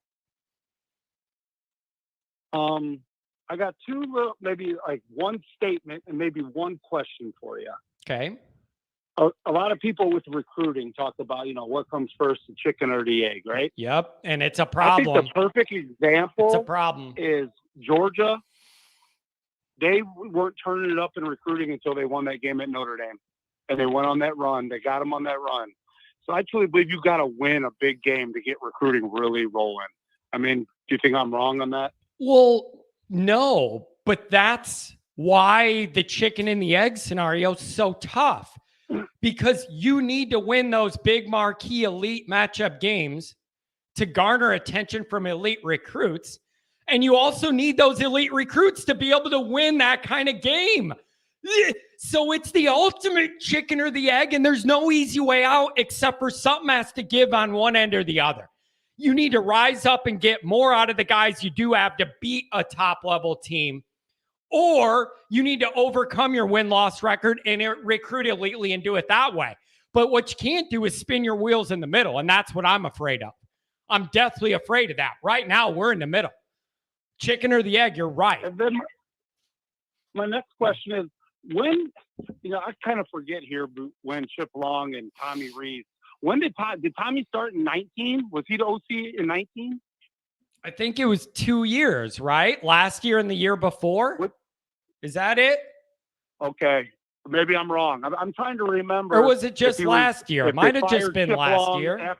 I got two, maybe like one statement and maybe one question for you. Okay. A lot of people with recruiting talk about, what comes first, the chicken or the egg, right? Yep. And it's a problem. I think the perfect example It's a problem. is Georgia. They weren't turning it up in recruiting until they won that game at Notre Dame. And they went on that run. They got them on that run. So I truly believe you got to win a big game to get recruiting really rolling. I mean, do you think I'm wrong on that? Well, no, but that's why the chicken and the egg scenario is so tough, because you need to win those big marquee elite matchup games to garner attention from elite recruits. And you also need those elite recruits to be able to win that kind of game. So it's the ultimate chicken or the egg, and there's no easy way out except for something has to give on one end or the other. You need to rise up and get more out of the guys you do have to beat a top-level team, or you need to overcome your win-loss record and recruit elitely and do it that way. But what you can't do is spin your wheels in the middle, and that's what I'm afraid of. I'm deathly afraid of that. Right now, we're in the middle. Chicken or the egg, you're right. And then my next question is, when, I kind of forget here when Chip Long and Tommy Rees, when did Tommy start in 19? Was he the OC in 19? I think it was 2 years, right? Last year and the year before? Is that it? Okay. Maybe I'm wrong. I'm trying to remember. Or was it just last year? It might have just been last year.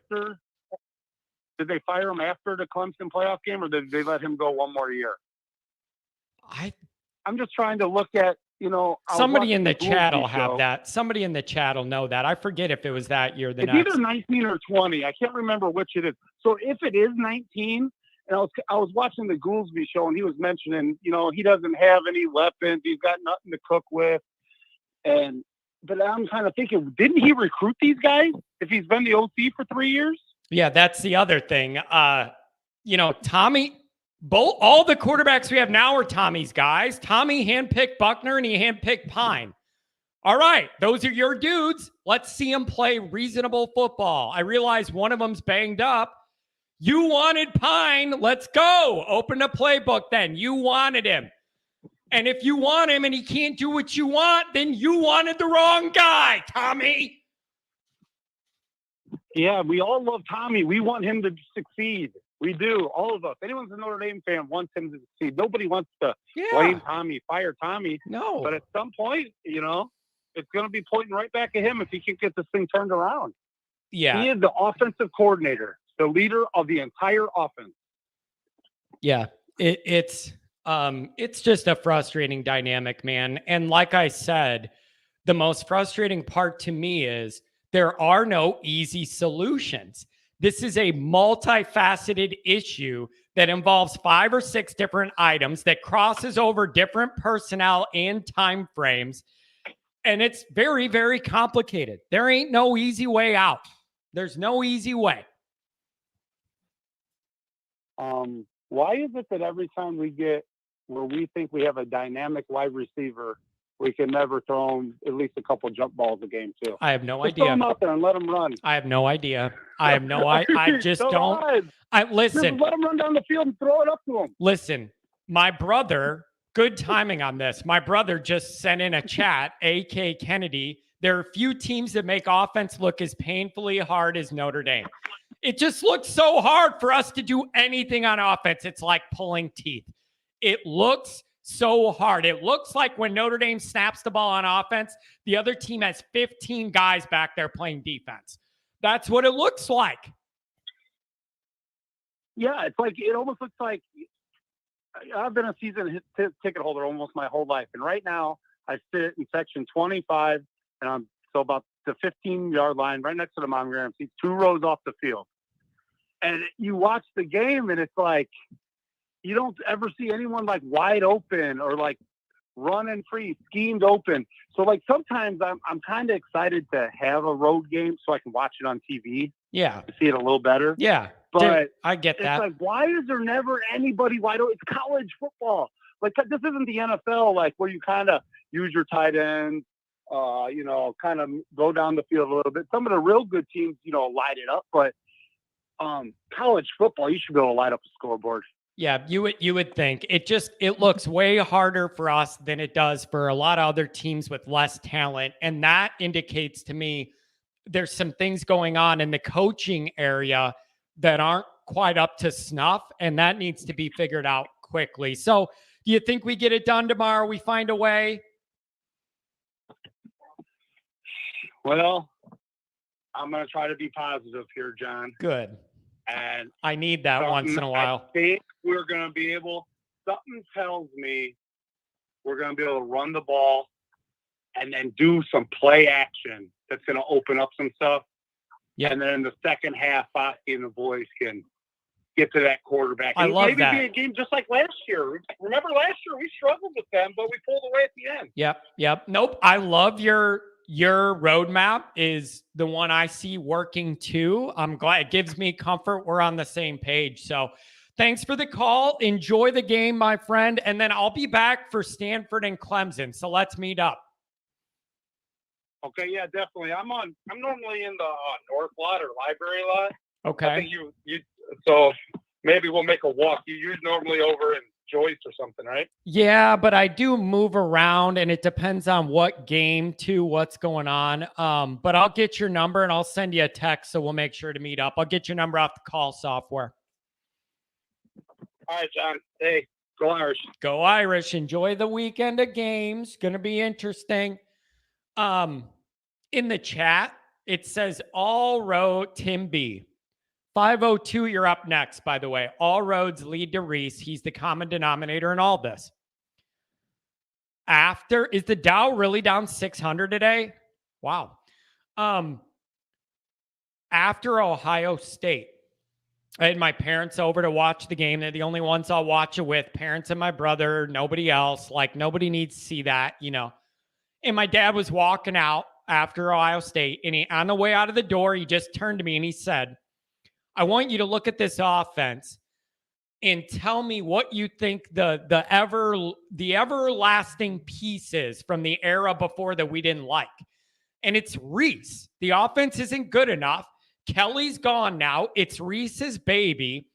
Did they fire him after the Clemson playoff game, or did they let him go one more year? I'm just trying to look at, somebody in the chat will have that. Somebody in the chat will know that. I forget if it was that year. It's either 19 or 20. I can't remember which it is. So if it is 19, and I was watching the Goolsby show, and he was mentioning, he doesn't have any weapons. He's got nothing to cook with. But I'm kind of thinking, didn't he recruit these guys if he's been the OC for 3 years? Yeah, that's the other thing. Tommy, all the quarterbacks we have now are Tommy's guys. Tommy handpicked Buckner and he handpicked Pine. All right, those are your dudes. Let's see them play reasonable football. I realize one of them's banged up. You wanted Pine. Let's go. Open the playbook then. You wanted him. And if you want him and he can't do what you want, then you wanted the wrong guy, Tommy. Yeah, we all love Tommy. We want him to succeed. We do. All of us. Anyone's a Notre Dame fan wants him to succeed. Nobody wants to blame Tommy, fire Tommy. No. But at some point, it's going to be pointing right back at him if he can get this thing turned around. Yeah. He is the offensive coordinator, the leader of the entire offense. Yeah. It's just a frustrating dynamic, man. And like I said, the most frustrating part to me is there are no easy solutions. This is a multifaceted issue that involves 5 or 6 different items that crosses over different personnel and time frames. And it's very, very complicated. There ain't no easy way out. There's no easy way. Why is it that every time we get where we think we have a dynamic wide receiver, we can never throw him at least a couple jump balls a game too? I have no Just idea. throw him out there and let him run. I have no idea. I just don't. Listen. Just let him run down the field and throw it up to him. Listen, my brother, good timing on this. My brother just sent in a chat, AK Kennedy. There are few teams that make offense look as painfully hard as Notre Dame. It just looks so hard for us to do anything on offense. It's like pulling teeth. It looks so hard. It looks like when Notre Dame snaps the ball on offense, the other team has 15 guys back there playing defense. That's what it looks like. Yeah, it's like, it almost looks like, I've been a season ticket holder almost my whole life, and right now I sit in section 25, and I'm so about the 15-yard line, right next to the Mom Graham seats, 2 rows off the field. And you watch the game, and it's like you don't ever see anyone like wide open or like running free, schemed open. So like sometimes I'm kind of excited to have a road game so I can watch it on TV. Yeah. To see it a little better. Yeah. But I get that. It's like, why is there never anybody wide open? It's college football. Like this isn't the NFL, like where you kind of use your tight ends, kind of go down the field a little bit. Some of the real good teams, light it up, but college football, you should be able to light up a scoreboard. Yeah, you would think it looks way harder for us than it does for a lot of other teams with less talent. And that indicates to me there's some things going on in the coaching area that aren't quite up to snuff, and that needs to be figured out quickly. So do you think we get it done tomorrow? We find a way? Well, I'm going to try to be positive here, John. Good. And I need that once in a while. I think we're going to be able, something tells me we're going to be able to run the ball and then do some play action that's going to open up some stuff. Yeah. And then in the second half, Foskey and the boys can get to that quarterback. I love that. Maybe be a game just like last year. Remember last year we struggled with them, but we pulled away at the end. Yep. Nope. I love your roadmap is the one I see working too. I'm glad it gives me comfort. We're on the same page. So thanks for the call. Enjoy the game, my friend. And then I'll be back for Stanford and Clemson. So let's meet up. Okay. Yeah, definitely. I'm normally in the North lot or library lot. Okay. I think so maybe we'll make a walk. You're normally over in Joyce or something, right? Yeah, but I do move around and it depends on what game too, what's going on. But I'll get your number and I'll send you a text. So we'll make sure to meet up. I'll get your number off the call software. All right, John. Hey, go Irish. Go Irish. Enjoy the weekend of games. Going to be interesting. In the chat, it says all road Tim B. 502, you're up next, by the way. All roads lead to Reese. He's the common denominator in all this. Is the Dow really down 600 today? Wow. After Ohio State, I had my parents over to watch the game. They're the only ones I'll watch it with. Parents and my brother, nobody else. Like, nobody needs to see that, And my dad was walking out after Ohio State, and on the way out of the door, he just turned to me and he said, I want you to look at this offense and tell me what you think the everlasting piece is from the era before that we didn't like. And it's Reese. The offense isn't good enough. Kelly's gone now. It's Reese's baby.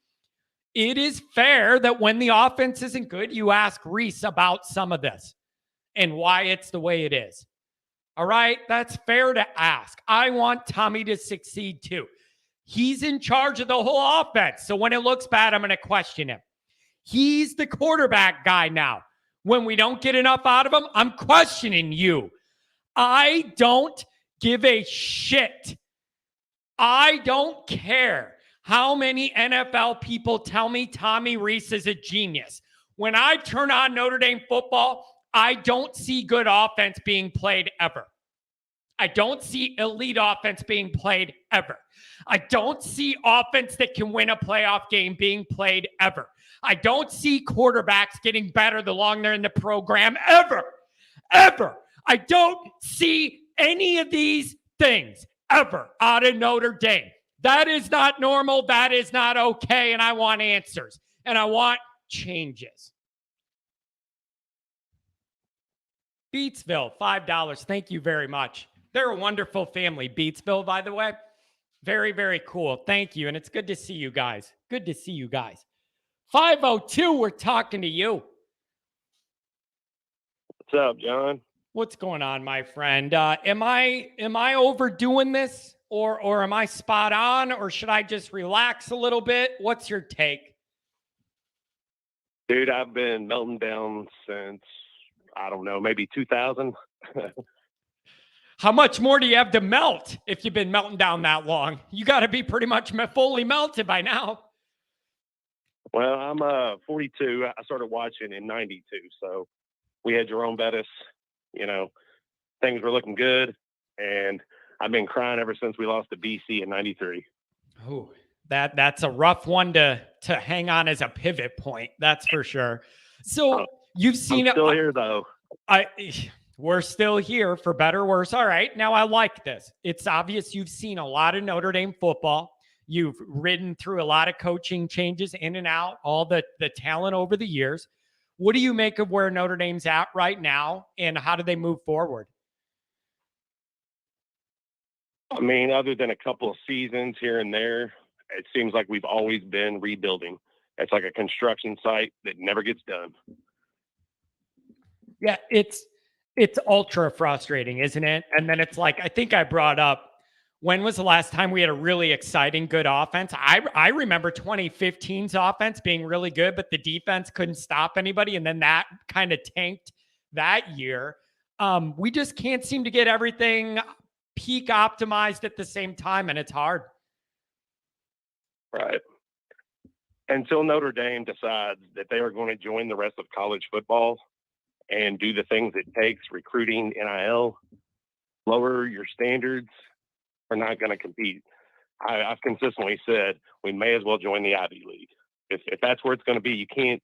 It is fair that when the offense isn't good, you ask Reese about some of this and why it's the way it is. All right? That's fair to ask. I want Tommy to succeed too. He's in charge of the whole offense. So when it looks bad, I'm going to question him. He's the quarterback guy now. When we don't get enough out of him, I'm questioning you. I don't give a shit. I don't care how many NFL people tell me Tommy Reese is a genius. When I turn on Notre Dame football, I don't see good offense being played ever. I don't see elite offense being played ever. I don't see offense that can win a playoff game being played ever. I don't see quarterbacks getting better the longer they're in the program ever. I don't see any of these things ever out of Notre Dame. That is not normal. That is not okay. And I want answers. And I want changes. Beatsville, $5. Thank you very much. They're a wonderful family, Beatsville, by the way. Very, very cool. Thank you. And it's good to see you guys. Good to see you guys. 502, we're talking to you. What's up, John? What's going on, my friend? Am I overdoing this or am I spot on, or should I just relax a little bit? What's your take? Dude, I've been melting down since, I don't know, maybe 2000. How much more do you have to melt if you've been melting down that long? You got to be pretty much fully melted by now. Well, I'm 42. I started watching in 92. So we had Jerome Bettis. You know, things were looking good. And I've been crying ever since we lost to BC in 93. Oh, that's a rough one to hang on as a pivot point. That's for sure. So you've seen I'm still here, though. We're still here for better or worse. All right. Now I like this. It's obvious you've seen a lot of Notre Dame football. You've ridden through a lot of coaching changes in and out, all the talent over the years. What do you make of where Notre Dame's at right now, and how do they move forward? I mean, other than a couple of seasons here and there, it seems like we've always been rebuilding. It's like a construction site that never gets done. Yeah, it's ultra frustrating, isn't it? And then it's like, I think I brought up, when was the last time we had a really exciting, good offense? I remember 2015's offense being really good, but the defense couldn't stop anybody. And then that kind of tanked that year. We just can't seem to get everything peak optimized at the same time, and it's hard. Right. Until Notre Dame decides that they are going to join the rest of college football and do the things it takes, recruiting, NIL, lower your standards, we're not going to compete. I've consistently said we may as well join the Ivy League. If that's where it's going to be, you can't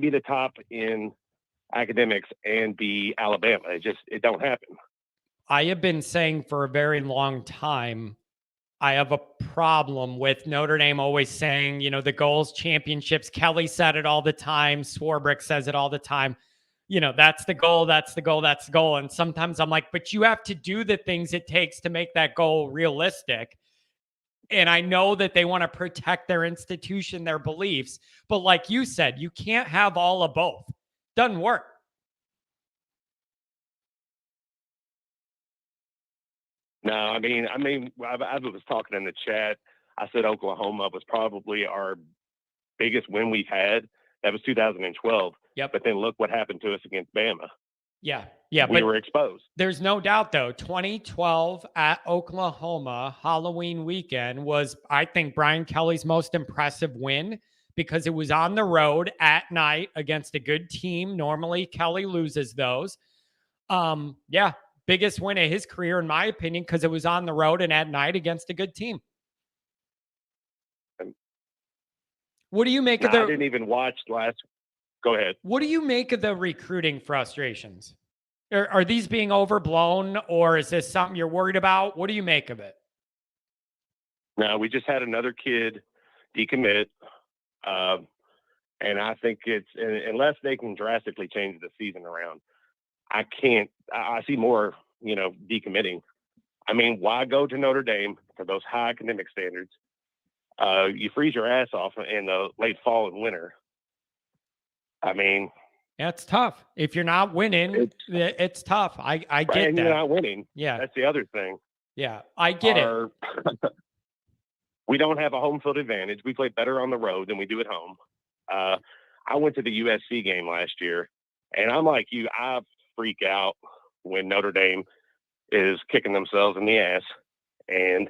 be the top in academics and be Alabama. It don't happen. I have been saying for a very long time, I have a problem with Notre Dame always saying, the goals, championships. Kelly said it all the time. Swarbrick says it all the time. That's the goal, that's the goal, that's the goal. And sometimes I'm like, but you have to do the things it takes to make that goal realistic. And I know that they want to protect their institution, their beliefs. But like you said, you can't have all of both. Doesn't work. No, I mean, I was talking in the chat. I said Oklahoma was probably our biggest win we've had. That was 2012. Yep. But then look what happened to us against Bama. Yeah. We were exposed. There's no doubt, though. 2012 at Oklahoma, Halloween weekend, was, I think, Brian Kelly's most impressive win because it was on the road at night against a good team. Normally, Kelly loses those. Yeah. Biggest win of his career, in my opinion, because it was on the road and at night against a good team. What do you make of the... I didn't even watch last... Go ahead. What do you make of the recruiting frustrations? Are these being overblown, or is this something you're worried about? What do you make of it? No, we just had another kid decommit. And I think unless they can drastically change the season around, I see more, decommitting. I mean, why go to Notre Dame for those high academic standards? You freeze your ass off in the late fall and winter. I mean, that's tough. If you're not winning, it's tough. I get and that. You're not winning. Yeah. That's the other thing. Yeah, I get it. We don't have a home field advantage. We play better on the road than we do at home. I went to the USC game last year, and I'm like you, I freak out when Notre Dame is kicking themselves in the ass. And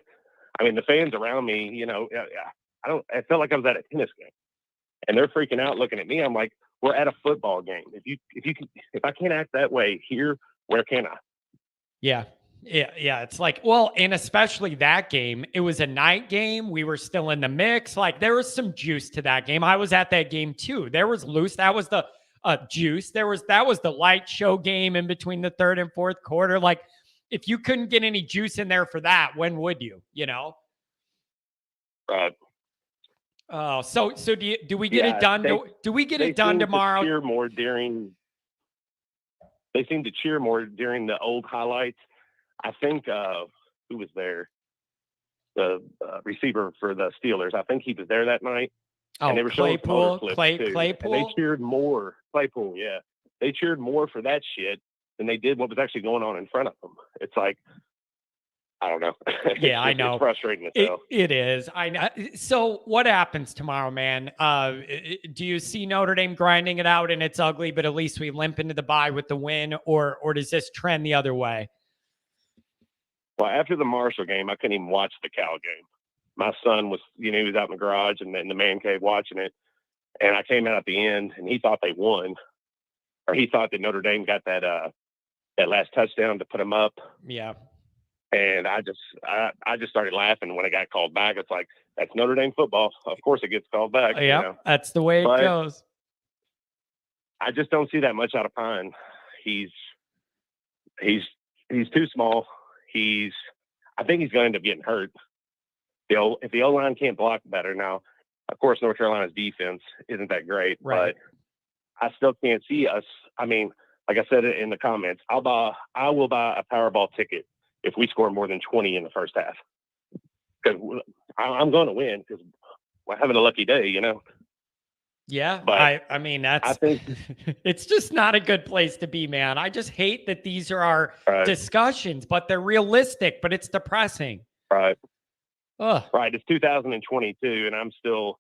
I mean, the fans around me, I felt like I was at a tennis game, and they're freaking out looking at me. I'm like, we're at a football game. If I can't act that way here, where can I? Yeah. It's like, well, and especially that game, it was a night game. We were still in the mix. Like, there was some juice to that game. I was at that game too. There was loose. That was the juice. That was the light show game in between the third and fourth quarter. Like, if you couldn't get any juice in there for that, when would you? Oh, so do we get it done? Do we get it done tomorrow? They seem to cheer more during the old highlights. I think who was there? The receiver for the Steelers. I think he was there that night. Oh, and they were Claypool. And they cheered more. Claypool, yeah. They cheered more for that shit than they did what was actually going on in front of them. It's like, I don't know. Yeah, I know. It's frustrating as hell. It is. I know. So what happens tomorrow, man? Do you see Notre Dame grinding it out and it's ugly, but at least we limp into the bye with the win, or does this trend the other way? Well, after the Marshall game, I couldn't even watch the Cal game. My son was, he was out in the garage and in the man cave watching it. And I came out at the end, and he thought they won, or he thought that Notre Dame got that last touchdown to put them up. Yeah. And I just started laughing when it got called back. It's like, that's Notre Dame football. Of course it gets called back. Yeah, You know? that's the way it But goes. I just don't see that much out of Pine. He's too small. I think he's going to end up getting hurt. If the O-line can't block better now, of course, North Carolina's defense isn't that great, Right. but I still can't see us. I mean, like I said in the comments, I will buy a Powerball ticket if we score more than 20 in the first half, because I'm going to win because we're having a lucky day, you know. Yeah, But I mean, that's, I think it's just not a good place to be, man. I just hate that these are our discussions, but they're realistic, but it's depressing. Right. Ugh. Right. It's 2022, and I'm still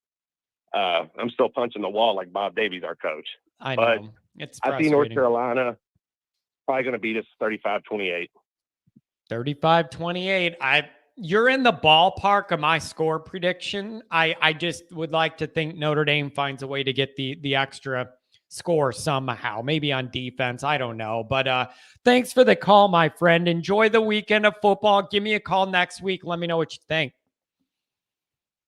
punching the wall like Bob Davies, our coach. I But know. It's I see North Carolina probably going to beat us 35-28. 35-28. You're in the ballpark of my score prediction. I just would like to think Notre Dame finds a way to get the extra score somehow, maybe on defense. I don't know. But thanks for the call, my friend. Enjoy the weekend of football. Give me a call next week. Let me know what you think.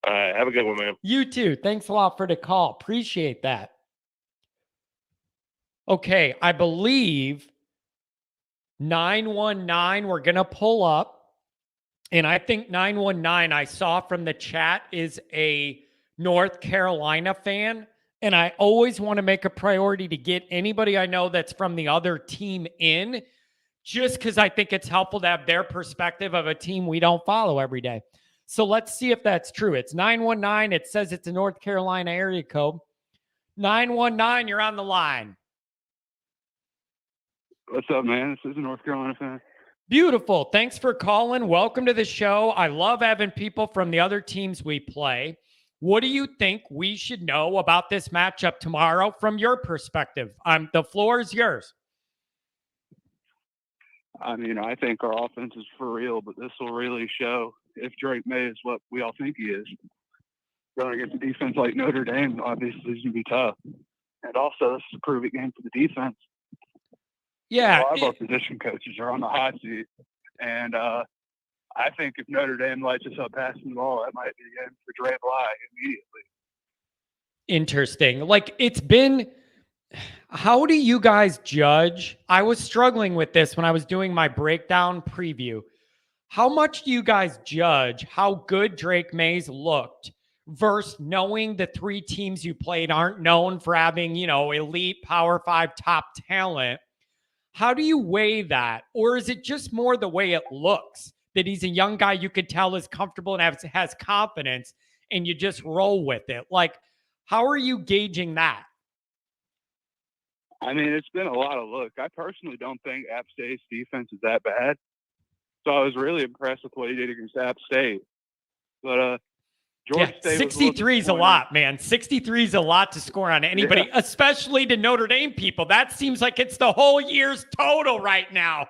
All right. Have a good one, man. You too. Thanks a lot for the call. Appreciate that. Okay. I believe 919 we're going to pull up. And I think 919 I saw from the chat is a North Carolina fan. And I always want to make a priority to get anybody I know that's from the other team in, just because I think it's helpful to have their perspective of a team we don't follow every day. So let's see if that's true. It's 919. It says it's a North Carolina area code. 919, you're on the line. What's up, man? This is a North Carolina fan. Beautiful. Thanks for calling. Welcome to the show. I love having people from the other teams we play. What do you think we should know about this matchup tomorrow from your perspective? The floor is yours. I mean, I think our offense is for real, but this will really show if Drake May is what we all think he is. Going against a defense like Notre Dame, obviously, is going to be tough. And also, this is a prove-it game for the defense. Yeah. A lot of our position coaches are on the hot seat. And I think if Notre Dame lights us up passing the ball, that might be the end for Dre Bly immediately. Interesting. Like, it's been... How do you guys judge? I was struggling with this when I was doing my breakdown preview. How much do you guys judge how good Drake Mays looked versus knowing the three teams you played aren't known for having, elite Power 5 top talent? How do you weigh that? Or is it just more the way it looks, that he's a young guy you could tell is comfortable and has confidence, and you just roll with it? Like, how are you gauging that? I mean, it's been a lot of luck. I personally don't think App State's defense is that bad. So I was really impressed with what he did against App State. But Georgia State 63 is a lot, man. 63 is a lot to score on anybody, especially to Notre Dame people. That seems like it's the whole year's total right now.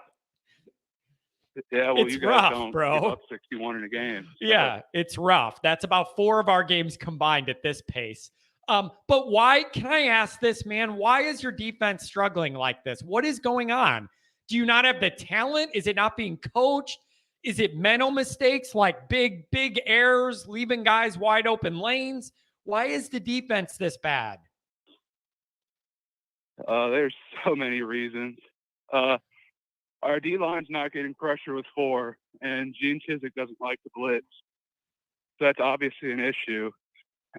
Yeah, well, it's you guys rough, don't bro. give up 61 in a game. So. Yeah, it's rough. That's about 4 of our games combined at this pace. But why, can I ask this, man, why is your defense struggling like this? What is going on? Do you not have the talent? Is it not being coached? Is it mental mistakes like big errors, leaving guys wide open lanes? Why is the defense this bad? There's so many reasons. Our D-line's not getting pressure with 4, and Gene Chizik doesn't like the blitz. So that's obviously an issue.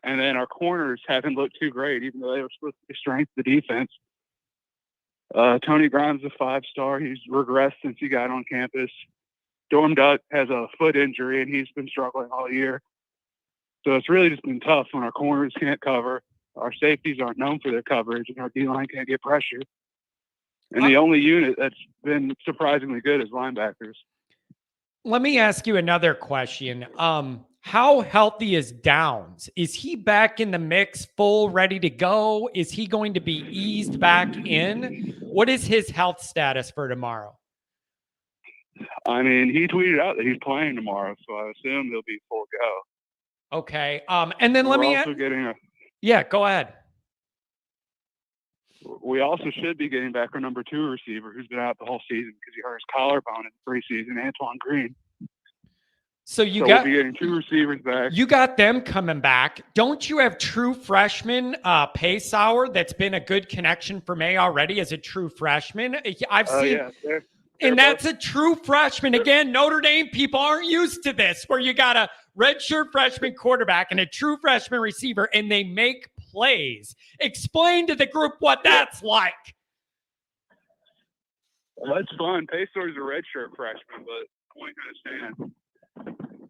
And then our corners haven't looked too great, even though they were supposed to be strength of the defense. Tony Grimes is a 5-star. He's regressed since he got on campus. Dorm Duck has a foot injury, and he's been struggling all year. So it's really just been tough when our corners can't cover. Our safeties aren't known for their coverage, and our D-line can't get pressure. And the only unit that's been surprisingly good is linebackers. Let me ask you another question. How healthy is Downs? Is he back in the mix, full, ready to go? Is he going to be eased back in? What is his health status for tomorrow? I mean, he tweeted out that he's playing tomorrow, so I assume he'll be full go. Okay. And then let me also getting yeah, go ahead. We also should be getting back our number 2 receiver who's been out the whole season because he hurt his collarbone in the preseason, Antoine Green. So we'll be getting 2 receivers back. You got them coming back. Don't you have true freshman Paysauer that's been a good connection for May already as a true freshman? I've seen. Yeah, and that's a true freshman. Again, Notre Dame people aren't used to this, where you got a redshirt freshman quarterback and a true freshman receiver, and they make plays. Explain to the group what that's like. Well, that's fun. Paysauer's a redshirt freshman, but I want you to understand,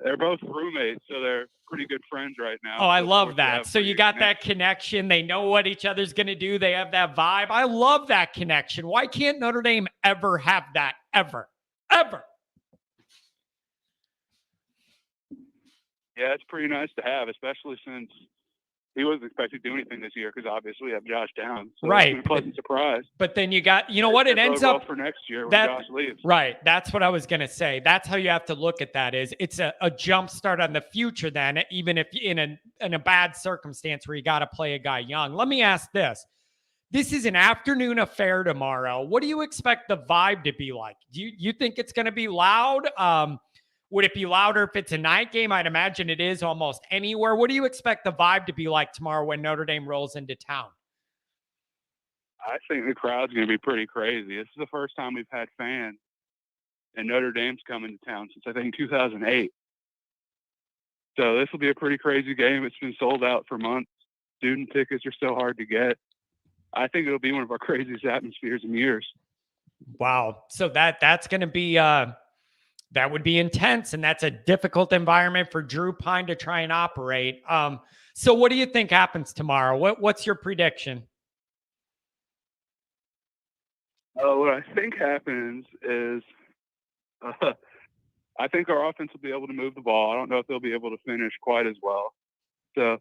they're both roommates, so they're pretty good friends right now. Oh, I love that. So you got that connection. They know what each other's going to do. They have that vibe. I love that connection. Why can't Notre Dame ever have that? Ever. Ever. Yeah, it's pretty nice to have, especially since he wasn't expected to do anything this year because obviously we have Josh Downs. So right. It's a pleasant surprise. But then you got, you know what? It ends up for next year when that, Josh leaves. Right. That's what I was going to say. That's how you have to look at that. Is it's a jump start on the future then, even if in a bad circumstance where you got to play a guy young. Let me ask this. This is an afternoon affair tomorrow. What do you expect the vibe to be like? Do you think it's going to be loud? Would it be louder if it's a night game? I'd imagine it is almost anywhere. What do you expect the vibe to be like tomorrow when Notre Dame rolls into town? I think the crowd's going to be pretty crazy. This is the first time we've had fans, and Notre Dame's coming to town since, I think, 2008. So this will be a pretty crazy game. It's been sold out for months. Student tickets are so hard to get. I think it'll be one of our craziest atmospheres in years. Wow. So that's going to be that would be intense, and that's a difficult environment for Drew Pine to try and operate. So what do you think happens tomorrow? What's your prediction? What I think happens is I think our offense will be able to move the ball. I don't know if they'll be able to finish quite as well. So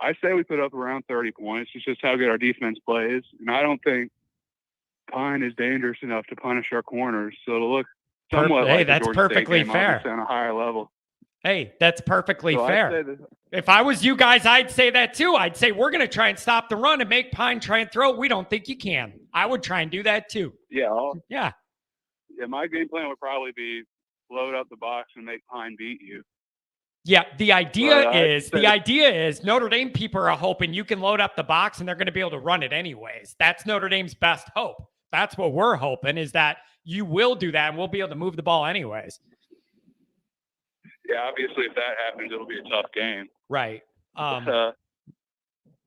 I say we put up around 30 points. It's just how good our defense plays. And I don't think Pine is dangerous enough to punish our corners. So it'll look somewhat like that's perfectly fair on a higher level. Hey, that's perfectly fair. If I was you guys, I'd say that too. I'd say we're going to try and stop the run and make Pine try and throw. We don't think you can. I would try and do that too. Yeah. Yeah. My game plan would probably be load up the box and make Pine beat you. Yeah, the idea is Notre Dame people are hoping you can load up the box and they're going to be able to run it anyways. That's Notre Dame's best hope. That's what we're hoping, is that you will do that and we'll be able to move the ball anyways. Yeah, obviously if that happens, it'll be a tough game. Right.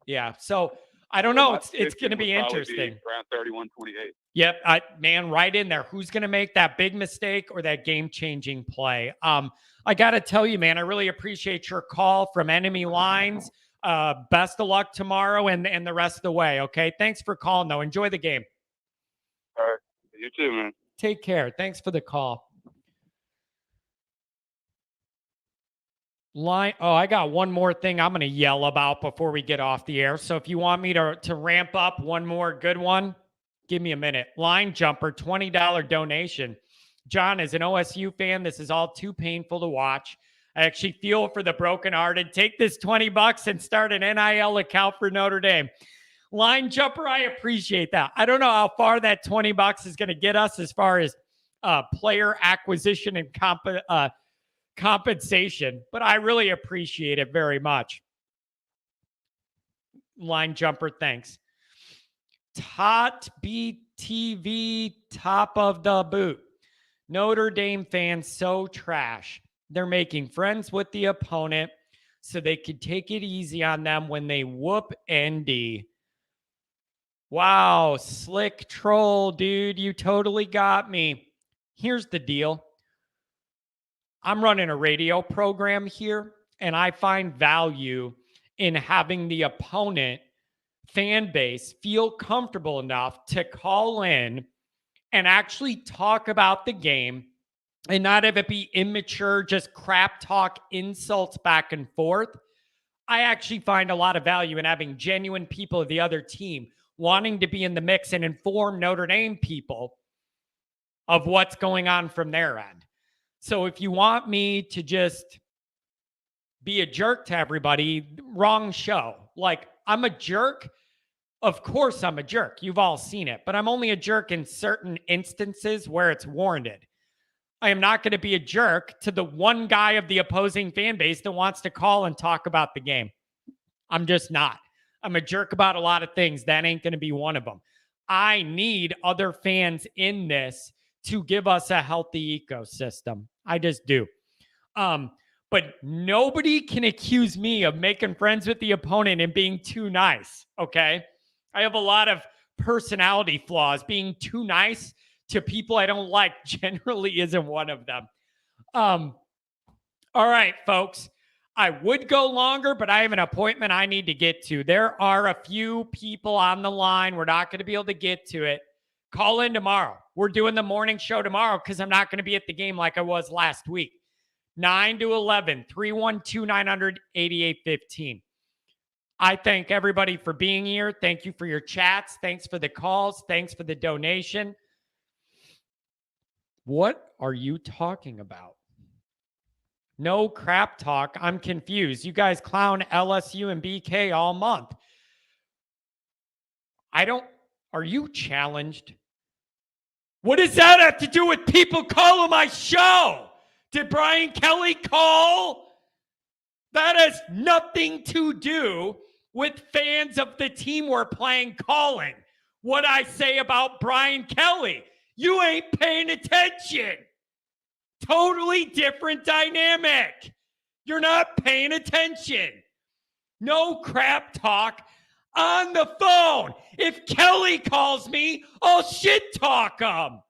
Yeah. So I don't know. It's going to be interesting. Around 31-28. Yep. Man, right in there. Who's going to make that big mistake or that game-changing play? I got to tell you, man, I really appreciate your call from enemy lines. Best of luck tomorrow and the rest of the way. Okay. Thanks for calling though. Enjoy the game. All right. You too, man. Take care. Thanks for the call. I got one more thing I'm going to yell about before we get off the air. So if you want me to ramp up one more good one, give me a minute. Line jumper, $20 donation. John, as an OSU fan, this is all too painful to watch. I actually feel for the brokenhearted. Take this $20 and start an NIL account for Notre Dame. Line jumper, I appreciate that. I don't know how far that $20 is going to get us as far as player acquisition and compensation, but I really appreciate it very much. Line jumper, thanks. Tot BTV, top of the boot. Notre Dame fans so trash. They're making friends with the opponent so they could take it easy on them when they whoop ND. Wow, slick troll, dude. You totally got me. Here's the deal. I'm running a radio program here, and I find value in having the opponent fan base feel comfortable enough to call in and actually talk about the game and not have it be immature, just crap talk, insults back and forth. I actually find a lot of value in having genuine people of the other team wanting to be in the mix and inform Notre Dame people of what's going on from their end. So if you want me to just be a jerk to everybody, wrong show. Like, I'm a jerk Of course I'm a jerk. You've all seen it, but I'm only a jerk in certain instances where it's warranted. I am not going to be a jerk to the one guy of the opposing fan base that wants to call and talk about the game. I'm just not. I'm a jerk about a lot of things. That ain't going to be one of them. I need other fans in this to give us a healthy ecosystem. I just do. But nobody can accuse me of making friends with the opponent and being too nice, okay? I have a lot of personality flaws. Being too nice to people I don't like generally isn't one of them. All right, folks. I would go longer, but I have an appointment I need to get to. There are a few people on the line. We're not going to be able to get to it. Call in tomorrow. We're doing the morning show tomorrow because I'm not going to be at the game like I was last week. 9 to 11, 312-900-8815. I thank everybody for being here. Thank you for your chats. Thanks for the calls. Thanks for the donation. What are you talking about? No crap talk. I'm confused. You guys clown LSU and BK all month. Are you challenged? What does that have to do with people calling my show? Did Brian Kelly call? That has nothing to do with fans of the team we're playing calling. What I say about Brian Kelly. You ain't paying attention. Totally different dynamic. You're not paying attention. No crap talk on the phone. If Kelly calls me, I'll shit talk him.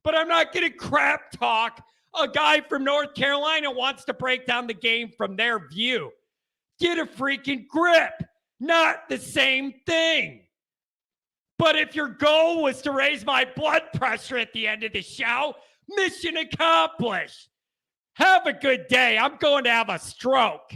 But I'm not going to crap talk a guy from North Carolina wants to break down the game from their view. Get a freaking grip. Not the same thing. But if your goal was to raise my blood pressure at the end of the show, mission accomplished. Have a good day. I'm going to have a stroke.